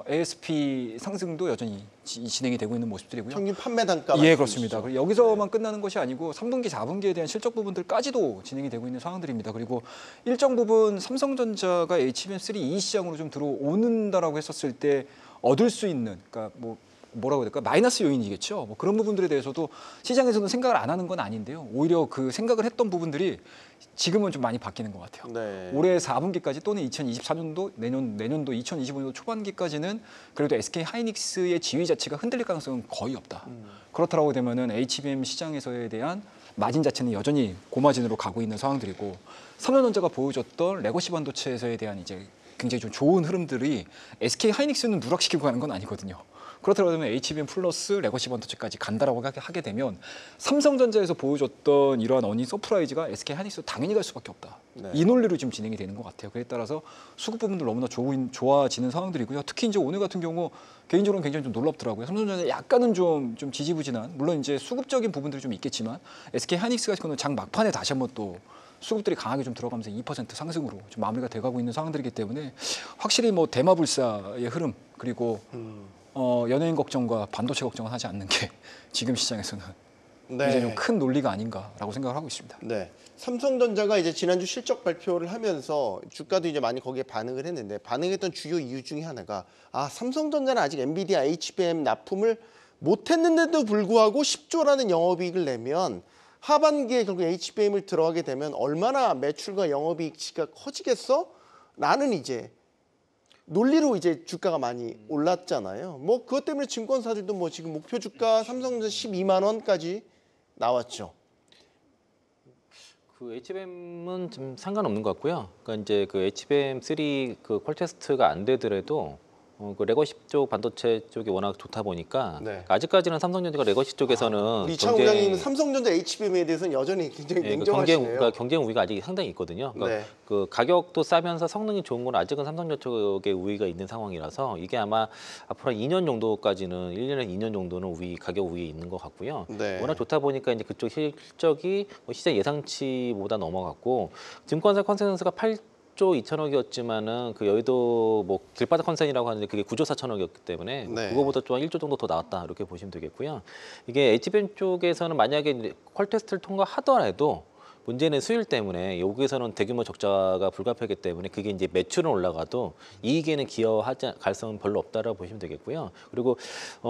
ASP 상승도 여전히 진행이 되고 있는 모습들이고요. 평균 판매 단가 예, 그렇습니다. 그리고 여기서만 끝나는 것이 아니고 3분기, 4분기에 대한 실적 부분들까지도 진행이 되고 있는 상황들입니다. 그리고 일정 부분 삼성전자가 HBM3E 시장으로 좀 들어오는다라고 했었을 때 얻을 수 있는, 그러니까 뭐라고 해야 될까? 마이너스 요인이겠죠. 뭐 그런 부분들에 대해서도 시장에서는 생각을 안 하는 건 아닌데요. 오히려 그 생각을 했던 부분들이 지금은 좀 많이 바뀌는 것 같아요. 네. 올해 4분기까지 또는 2024년도, 내년도 2025년도 초반기까지는 그래도 SK 하이닉스의 지위 자체가 흔들릴 가능성은 거의 없다. 그렇다라고 되면은 HBM 시장에서에 대한 마진 자체는 여전히 고마진으로 가고 있는 상황들이고 삼성전자가 보여줬던 레거시 반도체에서에 대한 이제 굉장히 좀 좋은 흐름들이 SK 하이닉스는 누락시키고 가는 건 아니거든요. 그렇다고 하면 HBM 플러스 레거시 반도체까지 간다라고 하게 되면 삼성전자에서 보여줬던 이러한 어닝 서프라이즈가 SK 하이닉스도 당연히 갈 수밖에 없다. 네. 이 논리로 지금 진행이 되는 것 같아요. 그에 따라서 수급 부분들 너무나 좋아지는 상황들이고요. 특히 이제 오늘 같은 경우 개인적으로는 굉장히 좀 놀랍더라고요. 삼성전자 약간은 좀 지지부진한, 물론 이제 수급적인 부분들이 좀 있겠지만 SK 하이닉스가 지금 장 막판에 다시 한번 또 수급들이 강하게 좀 들어가면서 2% 상승으로 좀 마무리가 돼가고 있는 상황들이기 때문에 확실히 뭐 대마불사의 흐름 그리고 연예인 걱정과 반도체 걱정을 하지 않는 게 지금 시장에서는 굉장히 좀 큰 논리가 아닌가라고 생각을 하고 있습니다. 네. 삼성전자가 이제 지난주 실적 발표를 하면서 주가도 이제 많이 거기에 반응을 했는데 반응했던 주요 이유 중에 하나가 삼성전자는 아직 엔비디아 HBM 납품을 못했는데도 불구하고 10조라는 영업이익을 내면 하반기에 결국 HBM을 들어가게 되면 얼마나 매출과 영업이익치가 커지겠어? 라는 이제 논리로 이제 주가가 많이 올랐잖아요. 뭐 그것 때문에 증권사들도 뭐 지금 목표 주가 삼성전자 12만 원까지 나왔죠. 그 HBM은 좀 상관없는 것 같고요. 그러니까 이제 그 HBM3 그 퀄 테스트가 안 되더라도 그 레거시 쪽 반도체 쪽이 워낙 좋다 보니까 네. 아직까지는 삼성전자가 레거시 쪽에서는 우리 이창훈 부장님은 삼성전자 HBM에 대해서는 여전히 굉장히 그 냉정하시네요. 경쟁 우위가 아직 상당히 있거든요. 그러니까 네. 그 가격도 싸면서 성능이 좋은 건 아직은 삼성전자 쪽에 우위가 있는 상황이라서 이게 아마 앞으로 2년 정도까지는 1년에서 2년 정도는 가격 우위에 있는 것 같고요. 네. 워낙 좋다 보니까 이제 그쪽 실적이 뭐 시장 예상치보다 넘어갔고 증권사 컨센서스가 8조 2천억이었지만은 그 여의도 뭐 길바닥 컨센이라고 하는데 그게 9조 4천억이었기 때문에 네. 그거보다 좀 1조 정도 더 나왔다 이렇게 보시면 되겠고요. 이게 HBM 쪽에서는 만약에 퀄 테스트를 통과하더라도 문제는 수율 때문에 여기서는 대규모 적자가 불가피하기 때문에 그게 이제 매출은 올라가도 이익에는 기여하지 가능성은 별로 없다라고 보시면 되겠고요. 그리고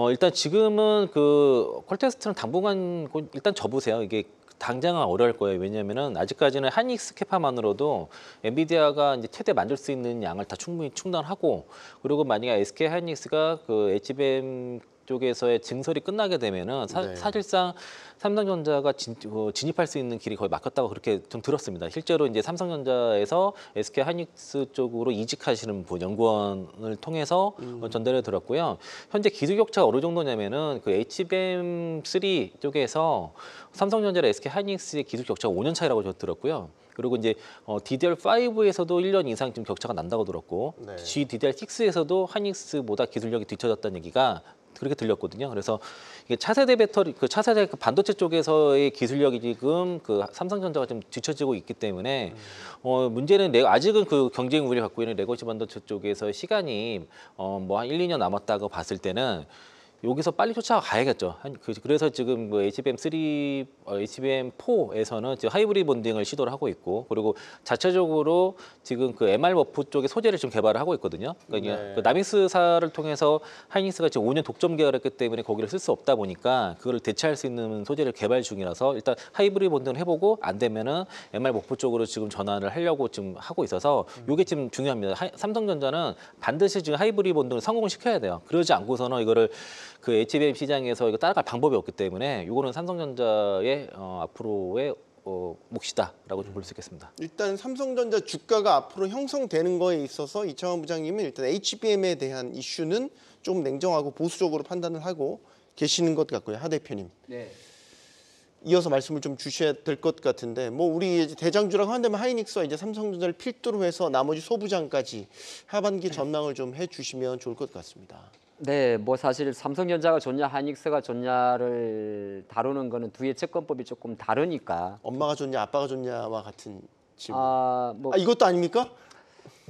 일단 지금은 그 퀄 테스트는 당분간 일단 접으세요. 이게 당장은 어려울 거예요. 왜냐하면은 아직까지는 하이닉스 캐파만으로도 엔비디아가 이제 최대 만들 수 있는 양을 다 충분히 충당하고 그리고 만약에 SK 하이닉스가 그 HBM 쪽에서의 증설이 끝나게 되면은 네. 사실상 삼성전자가 진입할 수 있는 길이 거의 막혔다고 그렇게 좀 들었습니다. 실제로 이제 삼성전자에서 SK 하이닉스 쪽으로 이직하시는 연구원을 통해서 전달해 들었고요. 현재 기술 격차가 어느 정도냐면은 그 HBM3 쪽에서 삼성전자랑 SK 하이닉스의 기술 격차가 5년 차이라고 저 들었고요. 그리고 이제 DDR5에서도 1년 이상 좀 격차가 난다고 들었고, 네. GDDR6에서도 하이닉스보다 기술력이 뒤처졌다는 얘기가 그렇게 들렸거든요. 그래서 이게 차세대 배터리, 차세대 반도체 쪽에서의 기술력이 지금 삼성전자가 좀 뒤처지고 있기 때문에 문제는 아직은 그 경쟁 우위를 갖고 있는 레거시 반도체 쪽에서 시간이 뭐 한 1, 2년 남았다고 봤을 때는 여기서 빨리 쫓아가야겠죠. 그래서 지금 뭐 HBM3, HBM4에서는 지금 하이브리드 본딩을 시도를 하고 있고, 그리고 자체적으로 지금 그 MR 버프 쪽에 소재를 좀 개발을 하고 있거든요. 그러니까 네. 그 나믹스사를 통해서 하이닉스가 지금 5년 독점 계열했기 때문에 거기를 쓸 수 없다 보니까 그거를 대체할 수 있는 소재를 개발 중이라서 일단 하이브리드 본딩을 해보고 안 되면은 MR 버프 쪽으로 지금 전환을 하려고 지금 하고 있어서 이게 지금 중요합니다. 삼성전자는 반드시 지금 하이브리드 본딩을 성공시켜야 돼요. 그러지 않고서는 이거를 그 HBM 시장에서 이거 따라갈 방법이 없기 때문에 이거는 삼성전자의 앞으로의 몫이다라고 좀 볼 수 있겠습니다. 일단 삼성전자 주가가 앞으로 형성되는 거에 있어서 이창환 부장님은 일단 HBM에 대한 이슈는 좀 냉정하고 보수적으로 판단을 하고 계시는 것 같고요. 하 대표님. 네. 이어서 말씀을 좀 주셔야 될 것 같은데, 뭐 우리 이제 대장주라고 한다면 하이닉스와 이제 삼성전자를 필두로 해서 나머지 소부장까지 하반기 전망을 좀 해주시면 좋을 것 같습니다. 네, 뭐 사실 삼성전자가 좋냐 하이닉스가 좋냐를 다루는 거는 두 개의 채권법이 조금 다르니까. 엄마가 좋냐 아빠가 좋냐와 같은 질문. 뭐 이것도 아닙니까?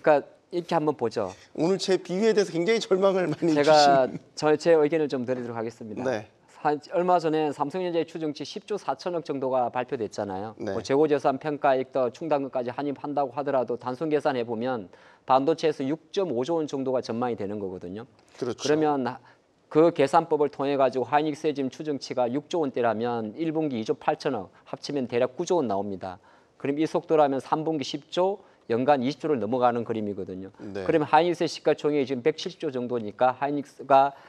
그러니까 이렇게 한번 보죠. 오늘 제 비유에 대해서 굉장히 절망을 많이 제가 주신. 제 의견을 좀 드리도록 하겠습니다. 네. 얼마 전에 삼성전자의 추정치 10조 4천억 정도가 발표됐잖아요. 네. 뭐 재고재산 평가액도 충당금까지 한입한다고 하더라도 단순 계산해 보면 반도체에서 6.5조 원 정도가 전망이 되는 거거든요. 그렇죠. 그러면 그 계산법을 통해 가지고 하이닉스의 지금 추정치가 6조 원대라면 1분기 2조 8천억 합치면 대략 9조 원 나옵니다. 그럼 이 속도라면 3분기 10조, 연간 20조를 넘어가는 그림이거든요. 네. 그러면 하이닉스의 시가총액이 지금 170조 정도니까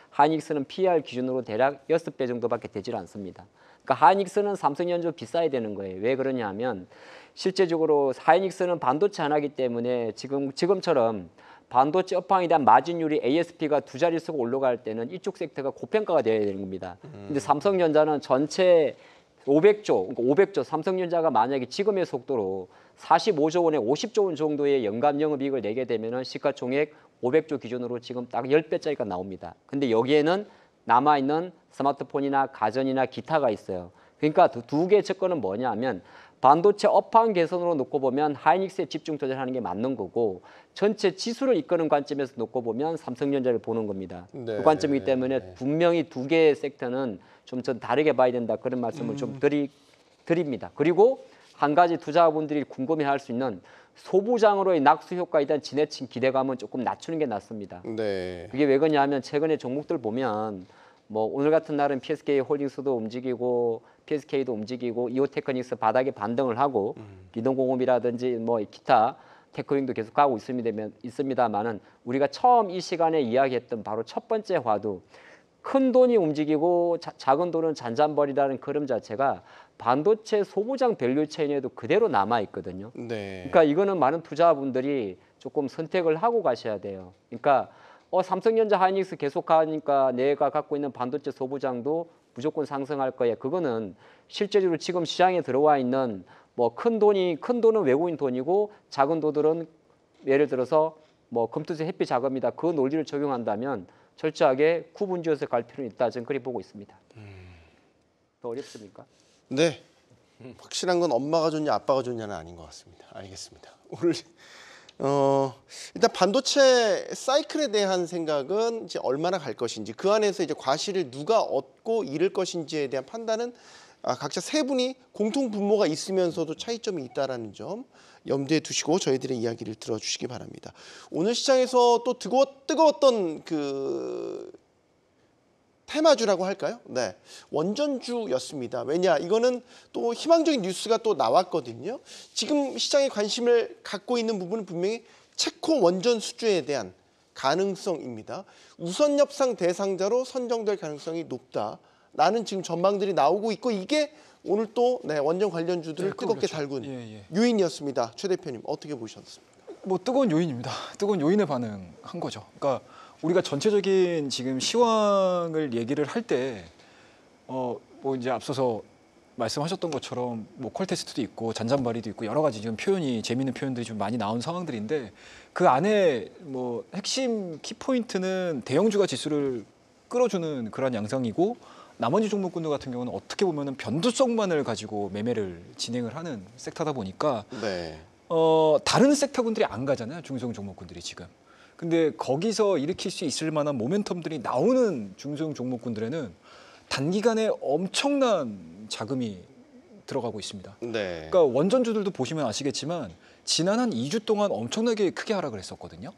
하이닉스는 PER 기준으로 대략 6배 정도밖에 되질 않습니다. 그러니까 하이닉스는 삼성전자 비싸야 되는 거예요. 왜 그러냐면 실제적으로 하이닉스는 반도체 하나이기 때문에 지금처럼 반도체 업황에 대한 마진율이 ASP가 두 자릿수가 올라갈 때는 이쪽 섹터가 고평가가 되어야 되는 겁니다. 근데 삼성전자는 전체 500조, 그러니까 500조 삼성전자가 만약에 지금의 속도로 45조 원에 50조 원 정도의 연간 영업이익을 내게 되면은 시가총액 500조 기준으로 지금 딱 10배짜리가 나옵니다. 근데 여기에는 남아있는 스마트폰이나 가전이나 기타가 있어요. 그러니까 두 개의 채권은 뭐냐면 반도체 업황 개선으로 놓고 보면 하이닉스에 집중 투자하는 게 맞는 거고 전체 지수를 이끄는 관점에서 놓고 보면 삼성전자를 보는 겁니다. 네. 그 관점이기 때문에 분명히 두 개의 섹터는 좀 다르게 봐야 된다 그런 말씀을 좀 드립니다. 그리고 한 가지 투자자분들이 궁금해할 수 있는 소부장으로의 낙수 효과에 대한 지나친 기대감은 조금 낮추는 게 낫습니다. 네. 그게 왜 그러냐면 최근에 종목들 보면 뭐 오늘 같은 날은 PSK 홀딩스도 움직이고 PSK도 움직이고 이오테크닉스 바닥에 반등을 하고 리동공업이라든지 뭐 기타 테크윙도 계속 가고 있습니다만은 우리가 처음 이 시간에 이야기했던 바로 첫 번째 화두 큰 돈이 움직이고 작은 돈은 잔잔벌이라는 그림 자체가 반도체 소부장 밸류 체인에도 그대로 남아 있거든요. 네. 그러니까 이거는 많은 투자분들이 조금 선택을 하고 가셔야 돼요. 그러니까 삼성전자 하이닉스 계속하니까 내가 갖고 있는 반도체 소부장도 무조건 상승할 거예요. 그거는 실제로 지금 시장에 들어와 있는 뭐 큰 돈은 외국인 돈이고 작은 돈들은 예를 들어서 뭐 금투세 회피 자금이다. 그 논리를 적용한다면 철저하게 구분지어서 갈 필요는 있다. 저는 그렇게 보고 있습니다. 더 어렵습니까? 네. 확실한 건 엄마가 좋냐 아빠가 좋냐는 아닌 것 같습니다. 알겠습니다. 오늘 일단 반도체 사이클에 대한 생각은 이제 얼마나 갈 것인지 그 안에서 이제 과실을 누가 얻고 잃을 것인지에 대한 판단은 각자 세 분이 공통 분모가 있으면서도 차이점이 있다라는 점 염두에 두시고 저희들의 이야기를 들어주시기 바랍니다. 오늘 시장에서 또 뜨거웠던 그 테마주라고 할까요? 네, 원전주였습니다. 왜냐, 이거는 또 희망적인 뉴스가 또 나왔거든요. 지금 시장에 관심을 갖고 있는 부분은 분명히 체코 원전 수주에 대한 가능성입니다. 우선 협상 대상자로 선정될 가능성이 높다라는 지금 전망들이 나오고 있고 이게 오늘 또 원전 관련주들을 뜨겁게 달군 요인이었습니다. 최 대표님 어떻게 보셨습니까? 뭐 뜨거운 요인입니다. 뜨거운 요인에 반응한 거죠. 그러니까 우리가 전체적인 지금 시황을 얘기를 할 때 뭐 이제 앞서서 말씀하셨던 것처럼 뭐 퀄테스트도 있고 잔잔바리도 있고 여러 가지 지금 표현이 재미있는 표현들이 좀 많이 나온 상황들인데 그 안에 뭐 핵심 키포인트는 대형주가 지수를 끌어주는 그런 양상이고 나머지 종목군들 같은 경우는 어떻게 보면은 변두성만을 가지고 매매를 진행을 하는 섹터다 보니까 다른 섹터군들이 안 가잖아요. 중소형 종목군들이 지금. 근데 거기서 일으킬 수 있을 만한 모멘텀들이 나오는 중소형 종목군들에는 단기간에 엄청난 자금이 들어가고 있습니다. 그러니까 원전주들도 보시면 아시겠지만 지난 한 2주 동안 엄청나게 크게 하락을 했었거든요.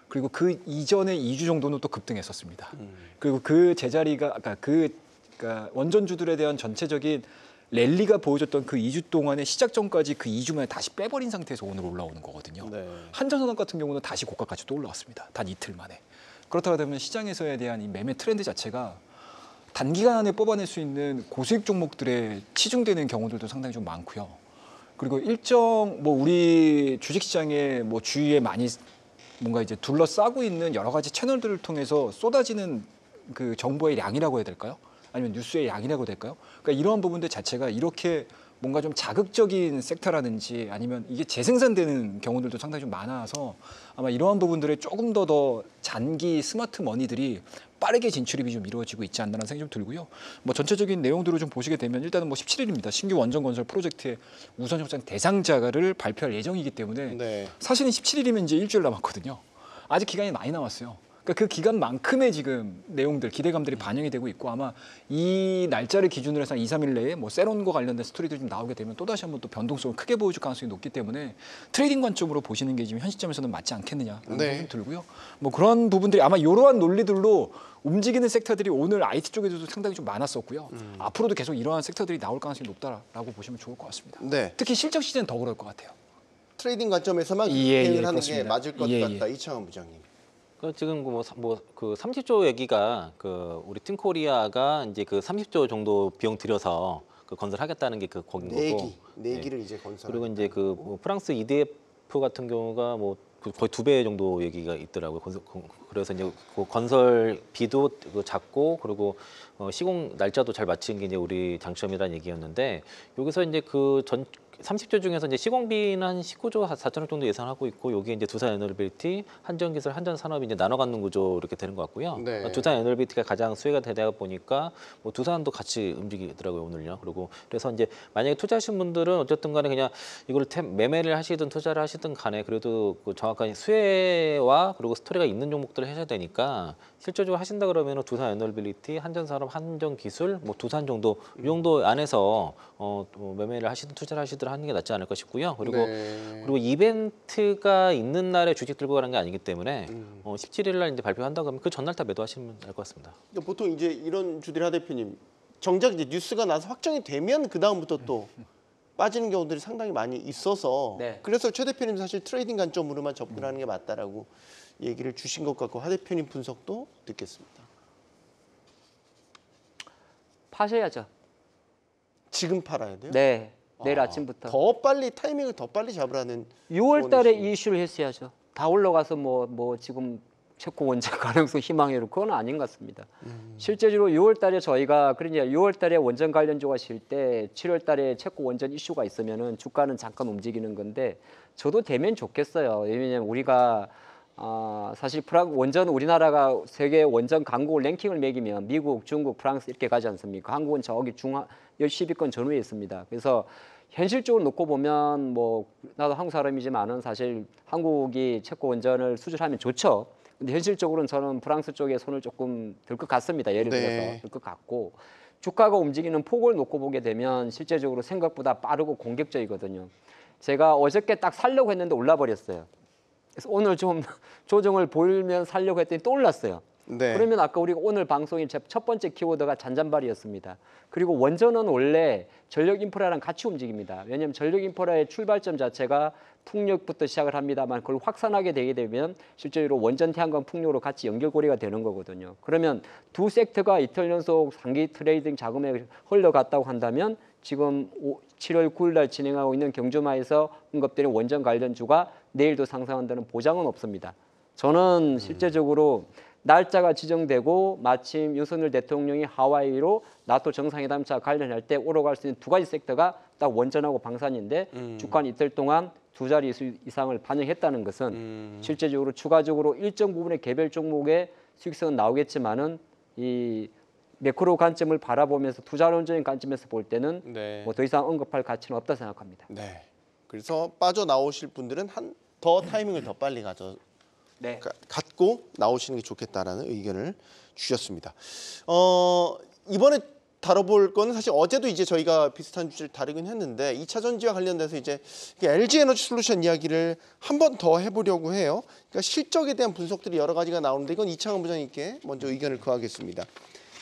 그리고 그 이전에 2주 정도는 또 급등했었습니다. 그리고 그 제자리가 그러니까 원전주들에 대한 전체적인 랠리가 보여줬던 그 2주 동안의 시작 전까지 그 2주 만에 다시 빼버린 상태에서 오늘 올라오는 거거든요. 한전선업 같은 경우는 다시 고가까지 또 올라왔습니다. 단 이틀 만에. 그렇다고 되면 시장에서에 대한 이 매매 트렌드 자체가 단기간 안에 뽑아낼 수 있는 고수익 종목들에 치중되는 경우들도 상당히 좀 많고요. 그리고 일정 뭐 우리 주식시장에 뭐 주위에 많이 뭔가 이제 둘러싸고 있는 여러 가지 채널들을 통해서 쏟아지는 그 정보의 양이라고 해야 될까요? 아니면 뉴스의 양이라고 해야 될까요? 그러니까 이러한 부분들 자체가 이렇게 뭔가 좀 자극적인 섹터라든지 아니면 이게 재생산되는 경우들도 상당히 좀 많아서 아마 이러한 부분들에 조금 더 잔기 스마트 머니들이 빠르게 진출입이 좀 이루어지고 있지 않나라는 생각이 좀 들고요. 뭐 전체적인 내용들을 좀 보시게 되면 일단은 뭐 17일입니다. 신규 원전 건설 프로젝트의 우선 협상 대상자를 발표할 예정이기 때문에 사실은 17일이면 이제 일주일 남았거든요. 아직 기간이 많이 남았어요. 그러니까 그 기간만큼의 지금 내용들, 기대감들이 반영이 되고 있고 아마 이 날짜를 기준으로 해서 2, 3일 내에 뭐 세론과 관련된 스토리들이 좀 나오게 되면 또다시 한번 또 변동성을 크게 보여줄 가능성이 높기 때문에 트레이딩 관점으로 보시는 게 지금 현 시점에서는 맞지 않겠느냐라는 생각이 좀 들고요. 뭐 그런 부분들이 아마 이러한 논리들로 움직이는 섹터들이 오늘 IT 쪽에도 상당히 좀 많았었고요. 앞으로도 계속 이러한 섹터들이 나올 가능성이 높다라고 보시면 좋을 것 같습니다. 특히 실적 시즌 더 그럴 것 같아요. 트레이딩 관점에서만 대응을 하는 게 맞을 것 같다. 이창원 부장님. 지금 그 30조 얘기가 그 우리 팀코리아가 이제 그 30조 정도 비용 들여서 그 건설하겠다는 게 그 거긴 거고. 내기를 이제 건설. 그리고 이제 그 뭐 프랑스 EDF 같은 경우가 뭐 거의 2배 정도 얘기가 있더라고요. 그래서 이제 그 건설비도 작고 그리고 시공 날짜도 잘 맞춘 게 이제 우리 장점이라는 얘기였는데 여기서 이제 그 30조 중에서 이제 시공비는 한 19조 4천억 정도 예상하고 있고 여기에 이제 두산 에너빌리티, 한전기술, 한전산업이 이제 나눠 갖는 구조 이렇게 되는 것 같고요. 두산 에너빌리티가 가장 수혜가 되다 보니까 뭐 두산도 같이 움직이더라고요 오늘요. 그리고 그래서 이제 만약에 투자하신 분들은 어쨌든 간에 그냥 이걸 매매를 하시든 투자를 하시든 간에 그래도 그 정확한 수혜와 그리고 스토리가 있는 종목들을 하셔야 되니까 실질적으로 하신다 그러면 두산 에너빌리티, 한전산업, 한전기술, 뭐 두산 정도 이 정도 안에서 매매를 하시든 투자를 하시든 하는 게 낫지 않을까 싶고요. 그리고 이벤트가 있는 날에 주식 들고 가는 게 아니기 때문에 17일 날 이제 발표한다고 하면 그 전날 다 매도하시면 될 것 같습니다. 보통 이제 이런 주들이 하 대표님 정작 이제 뉴스가 나서 확정이 되면 그 다음부터 또 빠지는 경우들이 상당히 많이 있어서 그래서 최 대표님 사실 트레이딩 관점으로만 접근하는 게 맞다라고 얘기를 주신 것 같고 하 대표님 분석도 듣겠습니다. 파셔야죠. 지금 팔아야 돼요? 네. 내일 아침부터. 더 빨리 타이밍을 더 빨리 잡으라는 6월 달에 이슈를 했어야죠. 다 올라가서 뭐 지금 체코 원전 가능성 희망해로 그건 아닌 것 같습니다. 실제적으로 6월 달에 저희가 그러니까 6월 달에 원전 관련주가 쉴 때 7월 달에 체코 원전 이슈가 있으면은 주가는 잠깐 움직이는 건데 저도 되면 좋겠어요. 왜냐하면 우리가 사실 원전 우리나라가 세계 원전 강국 랭킹을 매기면 미국, 중국, 프랑스 이렇게 가지 않습니까? 한국은 저기 10위권 전후에 있습니다. 그래서 현실적으로 놓고 보면 뭐 나도 한국 사람이지만은 사실 한국이 체코 원전을 수주하면 좋죠. 근데 현실적으로는 저는 프랑스 쪽에 손을 조금 들 것 같습니다. 예를 들어서 들 것 같고 주가가 움직이는 폭을 놓고 보게 되면 실제적으로 생각보다 빠르고 공격적이거든요. 제가 어저께 딱 살려고 했는데 올라 버렸어요. 그래서 오늘 좀 조정을 보이면 살려고 했더니 또 올랐어요. 네. 그러면 아까 우리가 오늘 방송의 첫 번째 키워드가 잔잔바리였습니다. 그리고 원전은 원래 전력 인프라랑 같이 움직입니다. 왜냐하면 전력 인프라의 출발점 자체가 풍력부터 시작을 합니다만 그걸 확산하게 되게 되면 실제로 원전 태양광 풍력으로 같이 연결고리가 되는 거거든요. 그러면 두 섹터가 이틀 연속 장기 트레이딩 자금에 흘러갔다고 한다면 지금 7월 9일 날 진행하고 있는 경주마에서 언급되는 원전 관련주가 내일도 상승한다는 보장은 없습니다. 저는 실제적으로 날짜가 지정되고 마침 윤석열 대통령이 하와이로 나토 정상회담차 관련할 때 오러갈 수 있는 두 가지 섹터가 딱 원전하고 방산인데 주간 이틀 동안 두 자리 이상을 반영했다는 것은 실제적으로 추가적으로 일정 부분의 개별 종목의 수익성은 나오겠지만은 이 매크로 관점을 바라보면서 투자론적인 관점에서 볼 때는 네. 뭐 더 이상 언급할 가치는 없다 생각합니다. 네. 그래서 빠져나오실 분들은 더 타이밍을 더 빨리 네. 갖고 나오시는 게 좋겠다라는 의견을 주셨습니다. 이번에 다뤄볼 거는 사실 어제도 이제 저희가 비슷한 주제를 다루긴 했는데 2차 전지와 관련돼서 이제 LG 에너지 솔루션 이야기를 한 번 더 해보려고 해요. 그러니까 실적에 대한 분석들이 여러 가지가 나오는데 이건 이창원 부장님께 먼저 의견을 구하겠습니다.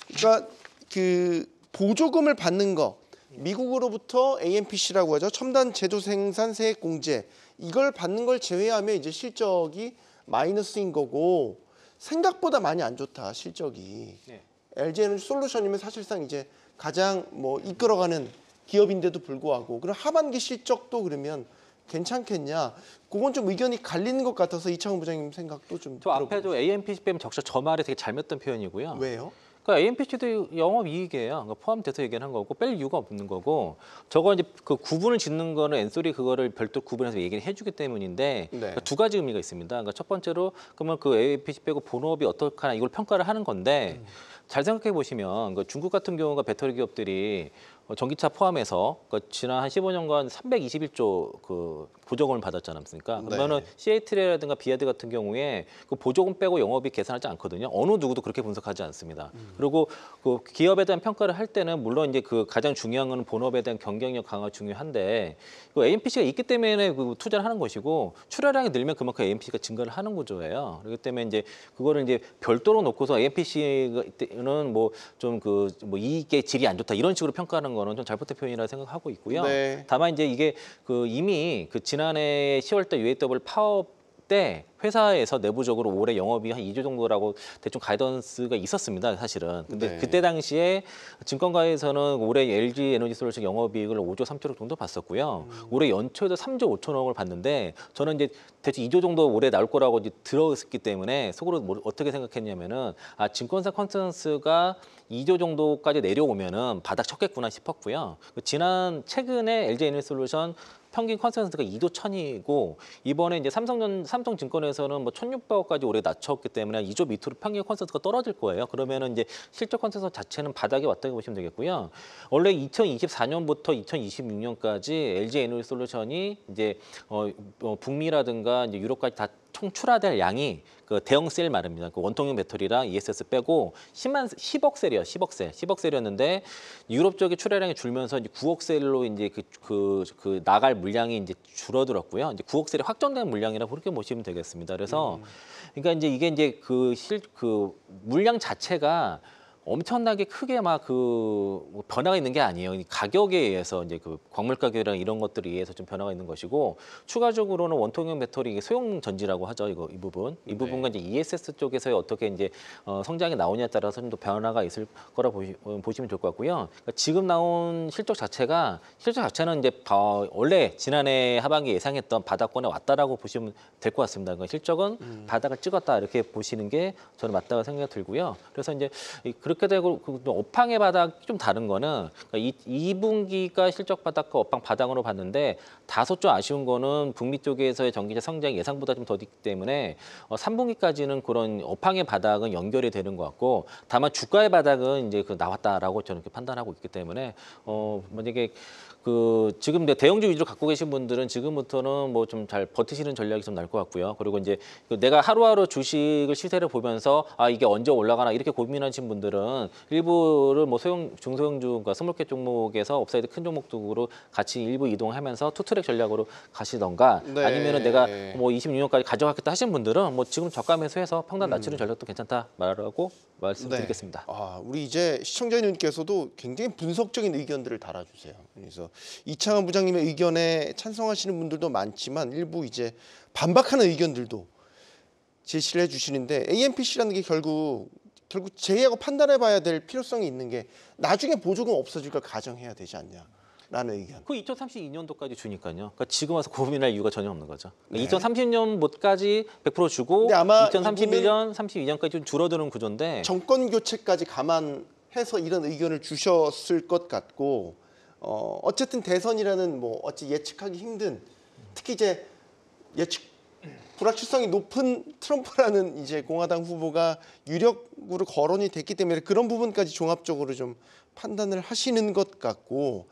그러니까 그 보조금을 받는 거 미국으로부터 AMPC라고 하죠. 첨단 제조 생산 세액 공제 이걸 받는 걸 제외하면 이제 실적이 마이너스인 거고 생각보다 많이 안 좋다 실적이. 네. LG 에너지 솔루션이면 사실상 이제 가장 뭐 이끌어가는 기업인데도 불구하고 그럼 하반기 실적도 그러면 괜찮겠냐? 그건 좀 의견이 갈리는 것 같아서 이창훈 부장님 생각도 좀. 저 앞에도 AMPC 빼면 적셔 저 말에 되게 잘 맞던 표현이고요. 왜요? 그러니까 AMPC도 영업이익이에요. 그러니까 포함돼서 얘기한 거고 뺄 이유가 없는 거고 저거 이제 그 구분을 짓는 거는 엔소리 그거를 별도 구분해서 얘기를 해주기 때문인데 네. 그러니까 두 가지 의미가 있습니다. 그러니까 첫 번째로 그러면 그 AMPC 빼고 본업이 어떡하나 이걸 평가를 하는 건데 잘 생각해 보시면 그 중국 같은 경우가 배터리 기업들이 전기차 포함해서 지난 한 15년간 321조 그 보조금을 받았지 않습니까? 그러면은 CATL이라든가 비아드 같은 경우에 그 보조금 빼고 영업이익 계산하지 않거든요. 어느 누구도 그렇게 분석하지 않습니다. 그리고 그 기업에 대한 평가를 할 때는 물론 이제 그 가장 중요한 건 본업에 대한 경쟁력 강화 중요한데 그 AMPC가 있기 때문에 그 투자를 하는 것이고 출하량이 늘면 그만큼 AMPC가 증가를 하는 구조예요. 그렇기 때문에 이제 그거를 이제 별도로 놓고서 AMPC는 뭐 좀 그 뭐 이익의 질이 안 좋다 이런 식으로 평가하는 거는 좀 잘못된 표현이라 생각하고 있고요. 네. 다만 이제 이게 그 이미 그 지난해 10월달 UAW 파업 때 회사에서 내부적으로 올해 영업이 한 2조 정도라고 대충 가이던스가 있었습니다, 사실은. 근데 네. 그때 당시에 증권가에서는 올해 LG 에너지 솔루션 영업이익을 5조 3천억 정도 봤었고요. 올해 연초에도 3조 5천억을 봤는데 저는 이제 대충 2조 정도 올해 나올 거라고 이제 들었기 때문에 속으로 어떻게 생각했냐면은 아 증권사 컨센서스가 2조 정도까지 내려오면은 바닥 쳤겠구나 싶었고요. 최근에 LG 에너지 솔루션 평균 컨센서스가 2조 1,000이고 이번에 이제 삼성증권에서는 뭐 1,600억까지 올해 낮췄기 때문에 2조 밑으로 평균 컨센서스가 떨어질 거예요. 그러면은 이제 실적 컨센서스 자체는 바닥에 왔다고 보시면 되겠고요. 원래 2024년부터 2026년까지 LG 에너지 솔루션이 이제 북미라든가 이제 유럽까지 다 총 출하될 양이 그 대형 셀 말입니다. 그 원통형 배터리랑 ESS 빼고 10억 셀이요. 10억 셀이었는데 유럽 쪽의 출하량이 줄면서 이제 9억 셀로 이제 그 나갈 물량이 이제 줄어들었고요. 이제 9억 셀이 확정된 물량이라고 그렇게 보시면 되겠습니다. 그래서 그러니까 이제 이게 이제 그 물량 자체가 엄청나게 크게 막 뭐 변화가 있는 게 아니에요. 가격에 의해서 이제 그 광물 가격이랑 이런 것들에 의해서 좀 변화가 있는 것이고 추가적으로는 원통형 배터리 이게 소형 전지라고 하죠. 이 부분과 이제 ESS 쪽에서의 어떻게 이제 성장이 나오냐에 따라서 좀 더 변화가 있을 거라 보시면 좋을 것 같고요. 그러니까 지금 나온 실적 자체는 이제 원래 지난해 하반기 예상했던 바닥권에 왔다라고 보시면 될 것 같습니다. 그러니까 실적은 바닥을 찍었다 이렇게 보시는 게 저는 맞다고 생각이 들고요. 그래서 이제 그렇게 되고 업황의 바닥이 좀 다른 거는 그러니까 2분기가 실적 바닥과 업황 바닥으로 봤는데 다소 좀 아쉬운 거는 북미 쪽에서의 전기차 성장이 예상보다 좀 더디기 때문에 3분기까지는 그런 업황의 바닥은 연결이 되는 것 같고 다만 주가의 바닥은 이제 나왔다라고 저는 이렇게 판단하고 있기 때문에 만약에 지금 대형주 위주로 갖고 계신 분들은 지금부터는 뭐 좀 잘 버티시는 전략이 좀 나을 것 같고요. 그리고 이제 내가 하루하루 주식을 시세를 보면서 아 이게 언제 올라가나 이렇게 고민하신 분들은 보면은 일부를 뭐 소형 중소형주가 스몰캡 종목에서 업사이드 큰 종목으로 같이 일부 이동하면서 투트랙 전략으로 가시던가 네. 아니면은 내가 뭐 26년까지 가져가겠다 하신 분들은 뭐 지금 저가 매수해서 평단 낮추는 전략도 괜찮다 말하고 말씀드리겠습니다. 우리 이제 시청자님께서도 굉장히 분석적인 의견들을 달아주세요. 그래서 이창환 부장님의 의견에 찬성하시는 분들도 많지만 일부 이제 반박하는 의견들도 제시를 해주시는데 AMPC라는 게 결국 제외하고 판단해봐야 될 필요성이 있는 게 나중에 보조금 없어질 걸 가정해야 되지 않냐라는 의견. 그 2032년도까지 주니까요. 그러니까 지금 와서 고민할 이유가 전혀 없는 거죠. 그러니까 2030년까지 100% 주고 근데 아마 2031년, 32년까지 좀 줄어드는 구조인데 정권 교체까지 감안해서 이런 의견을 주셨을 것 같고 어쨌든 대선이라는 뭐 어찌 예측하기 힘든 특히 이제 불확실성이 높은 트럼프라는 이제 공화당 후보가 유력으로 거론이 됐기 때문에 그런 부분까지 종합적으로 좀 판단을 하시는 것 같고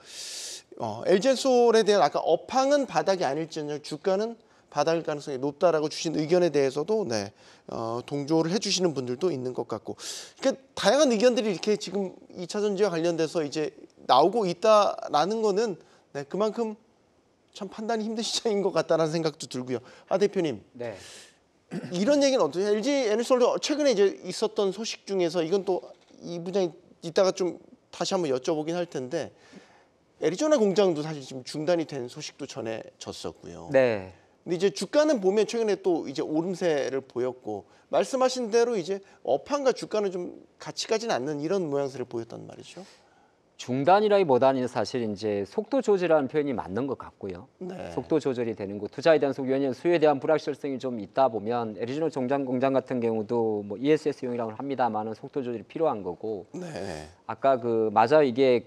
LG엔솔에 대한 아까 업황은 바닥이 아닐지언정 주가는 바닥일 가능성이 높다라고 주신 의견에 대해서도 동조를 해주시는 분들도 있는 것 같고 그러니까 다양한 의견들이 이렇게 지금 2차 전지와 관련돼서 이제 나오고 있다라는 거는 그만큼 참 판단이 힘든 시장인 것 같다는 생각도 들고요. 하 대표님, 네. 이런 얘기는 어떠세요? LG에너솔도 최근에 이제 있었던 소식 중에서 이건 또 이 부장이 이따가 좀 다시 한번 여쭤보긴 할 텐데 애리조나 공장도 사실 지금 중단이 된 소식도 전해졌었고요. 네. 근데 이제 주가는 보면 최근에 또 이제 오름세를 보였고 말씀하신 대로 이제 업황과 주가는 좀 같이 가진 않는 이런 모양새를 보였단 말이죠. 중단이라기보다는 사실 이제 속도 조절이라는 표현이 맞는 것 같고요. 네. 속도 조절이 되는 거 투자에 대한 왜냐하면 수요에 대한 불확실성이 좀 있다 보면 애리조나 공장 같은 경우도 뭐 ESS용이라고 합니다만은 속도 조절이 필요한 거고 네. 아까 맞아 이게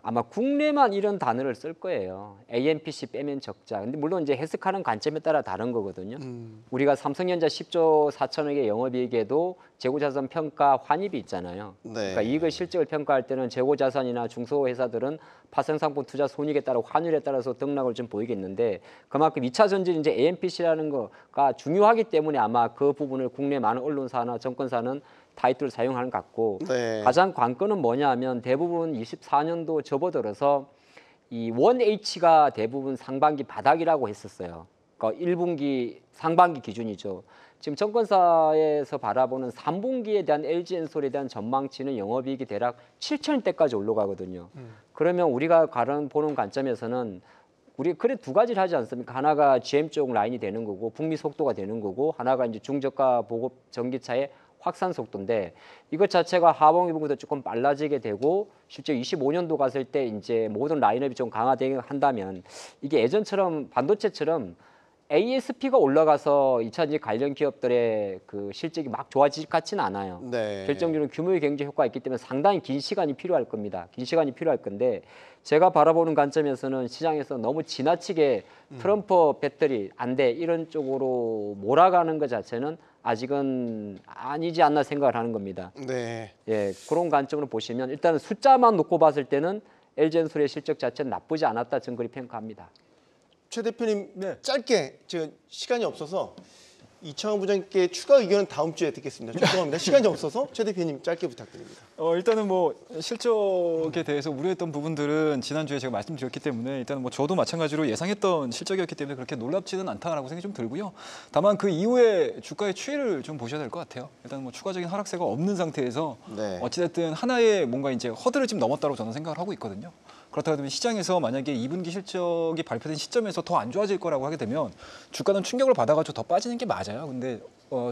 아마 국내만 이런 단어를 쓸 거예요. AMPC 빼면 적자. 근데 물론 이제 해석하는 관점에 따라 다른 거거든요. 우리가 삼성전자 10조 4천억의 영업이익에도 재고자산 평가 환입이 있잖아요. 네. 그러니까 이익을 실적을 평가할 때는 재고자산이나 중소회사들은 파생상품 투자 손익에 따라 환율에 따라서 등락을 좀 보이겠는데 그만큼 2차 전지 이제 AMPC라는 거가 중요하기 때문에 아마 그 부분을 국내 많은 언론사나 정권사는 타이틀을 사용하는 것 같고 네. 가장 관건은 뭐냐하면 대부분 24년도 접어들어서 이 1H가 대부분 상반기 바닥이라고 했었어요. 그러니까 1분기 상반기 기준이죠. 지금 정권사에서 바라보는 3분기에 대한 LG엔솔에 대한 전망치는 영업이익이 대략 7천대까지 올라가거든요. 그러면 우리가 보는 관점에서는 우리 그래 두 가지를 하지 않습니까? 하나가 GM 쪽 라인이 되는 거고 북미 속도가 되는 거고 하나가 이제 중저가 보급 전기차의 확산 속도인데 이것 자체가 하반기부터 조금 빨라지게 되고 실제 25년도 갔을 때 이제 모든 라인업이 좀 강화되게 한다면 이게 예전처럼 반도체처럼 ASP가 올라가서 2차전지 관련 기업들의 그 실적이 막 좋아질 것 같지는 않아요. 네. 결정적으로 규모의 경제 효과가 있기 때문에 상당히 긴 시간이 필요할 겁니다. 긴 시간이 필요할 건데 제가 바라보는 관점에서는 시장에서 너무 지나치게 트럼프 배터리 안 돼 이런 쪽으로 몰아가는 것 자체는 아직은 아니지 않나 생각을 하는 겁니다. 네. 예, 그런 관점으로 보시면 일단 숫자만 놓고 봤을 때는 LG엔솔의 실적 자체는 나쁘지 않았다 정글이 평가합니다. 최 대표님 네. 짧게 지금 시간이 없어서 이창환 부장님께 추가 의견은 다음 주에 듣겠습니다. 죄송합니다. 시간이 없어서 최 대표님 짧게 부탁드립니다. 일단은 뭐 실적에 대해서 우려했던 부분들은 지난주에 제가 말씀드렸기 때문에 일단은 뭐 저도 마찬가지로 예상했던 실적이었기 때문에 그렇게 놀랍지는 않다라고 생각이 좀 들고요. 다만 그 이후에 주가의 추이를 좀 보셔야 될 것 같아요. 일단 뭐 추가적인 하락세가 없는 상태에서 네. 어찌됐든 하나의 뭔가 이제 허들을 좀 넘었다고 저는 생각을 하고 있거든요. 그렇다고 하면 시장에서 만약에 2분기 실적이 발표된 시점에서 더 안 좋아질 거라고 하게 되면 주가는 충격을 받아가지고 더 빠지는 게 맞아요. 근데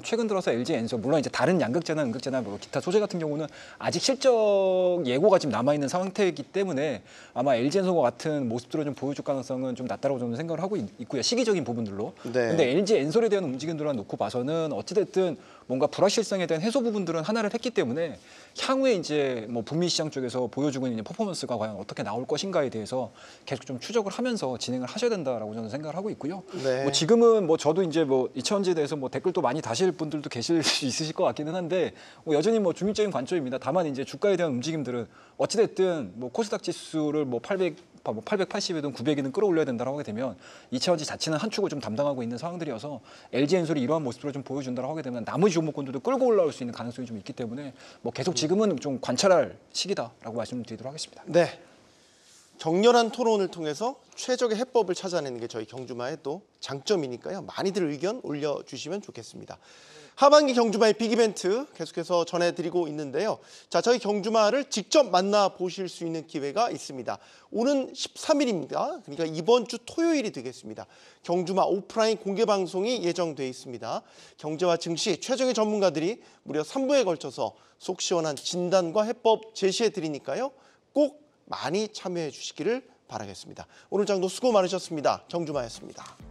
최근 들어서 LG엔솔 물론 이제 다른 양극재나 음극재나 뭐 기타 소재 같은 경우는 아직 실적 예고가 지금 남아 있는 상태이기 때문에 아마 LG엔솔과 같은 모습들을 좀 보여줄 가능성은 좀 낮다고 저는 생각을 하고 있고요. 시기적인 부분들로. 네. 근데 LG엔솔에 대한 움직임들만 놓고 봐서는 어찌됐든 뭔가 불확실성에 대한 해소 부분들은 하나를 했기 때문에 향후에 이제 뭐 북미 시장 쪽에서 보여주고 있는 퍼포먼스가 과연 어떻게 나올 것인가에 대해서 계속 좀 추적을 하면서 진행을 하셔야 된다라고 저는 생각을 하고 있고요. 네. 뭐 지금은 뭐 저도 이제 뭐 이차전지에 대해서 뭐 댓글도 많이 다실 분들도 계실 수 있으실 것 같기는 한데 뭐 여전히 뭐 중립적인 관점입니다. 다만 이제 주가에 대한 움직임들은 어찌됐든 뭐 코스닥 지수를 뭐 800 높아 뭐 880이든 900이든 끌어올려야 된다고 하게 되면 이차전지 자체는 한 축을 좀 담당하고 있는 상황들이어서 LG엔솔이 이러한 모습으로 좀 보여준다고 하게 되면 나머지 종목군들도 끌고 올라올 수 있는 가능성이 좀 있기 때문에 뭐 계속 지금은 좀 관찰할 시기다라고 말씀드리도록 하겠습니다. 네. 격렬한 토론을 통해서 최적의 해법을 찾아내는 게 저희 경주마의 또 장점이니까요. 많이들 의견 올려주시면 좋겠습니다. 하반기 경주마의 빅이벤트 계속해서 전해드리고 있는데요. 자, 저희 경주마를 직접 만나보실 수 있는 기회가 있습니다. 오는 13일입니다. 그러니까 이번 주 토요일이 되겠습니다. 경주마 오프라인 공개방송이 예정돼 있습니다. 경제와 증시 최정의 전문가들이 무려 3부에 걸쳐서 속 시원한 진단과 해법 제시해드리니까요. 꼭 많이 참여해 주시기를 바라겠습니다. 오늘 장도 수고 많으셨습니다. 경주마였습니다.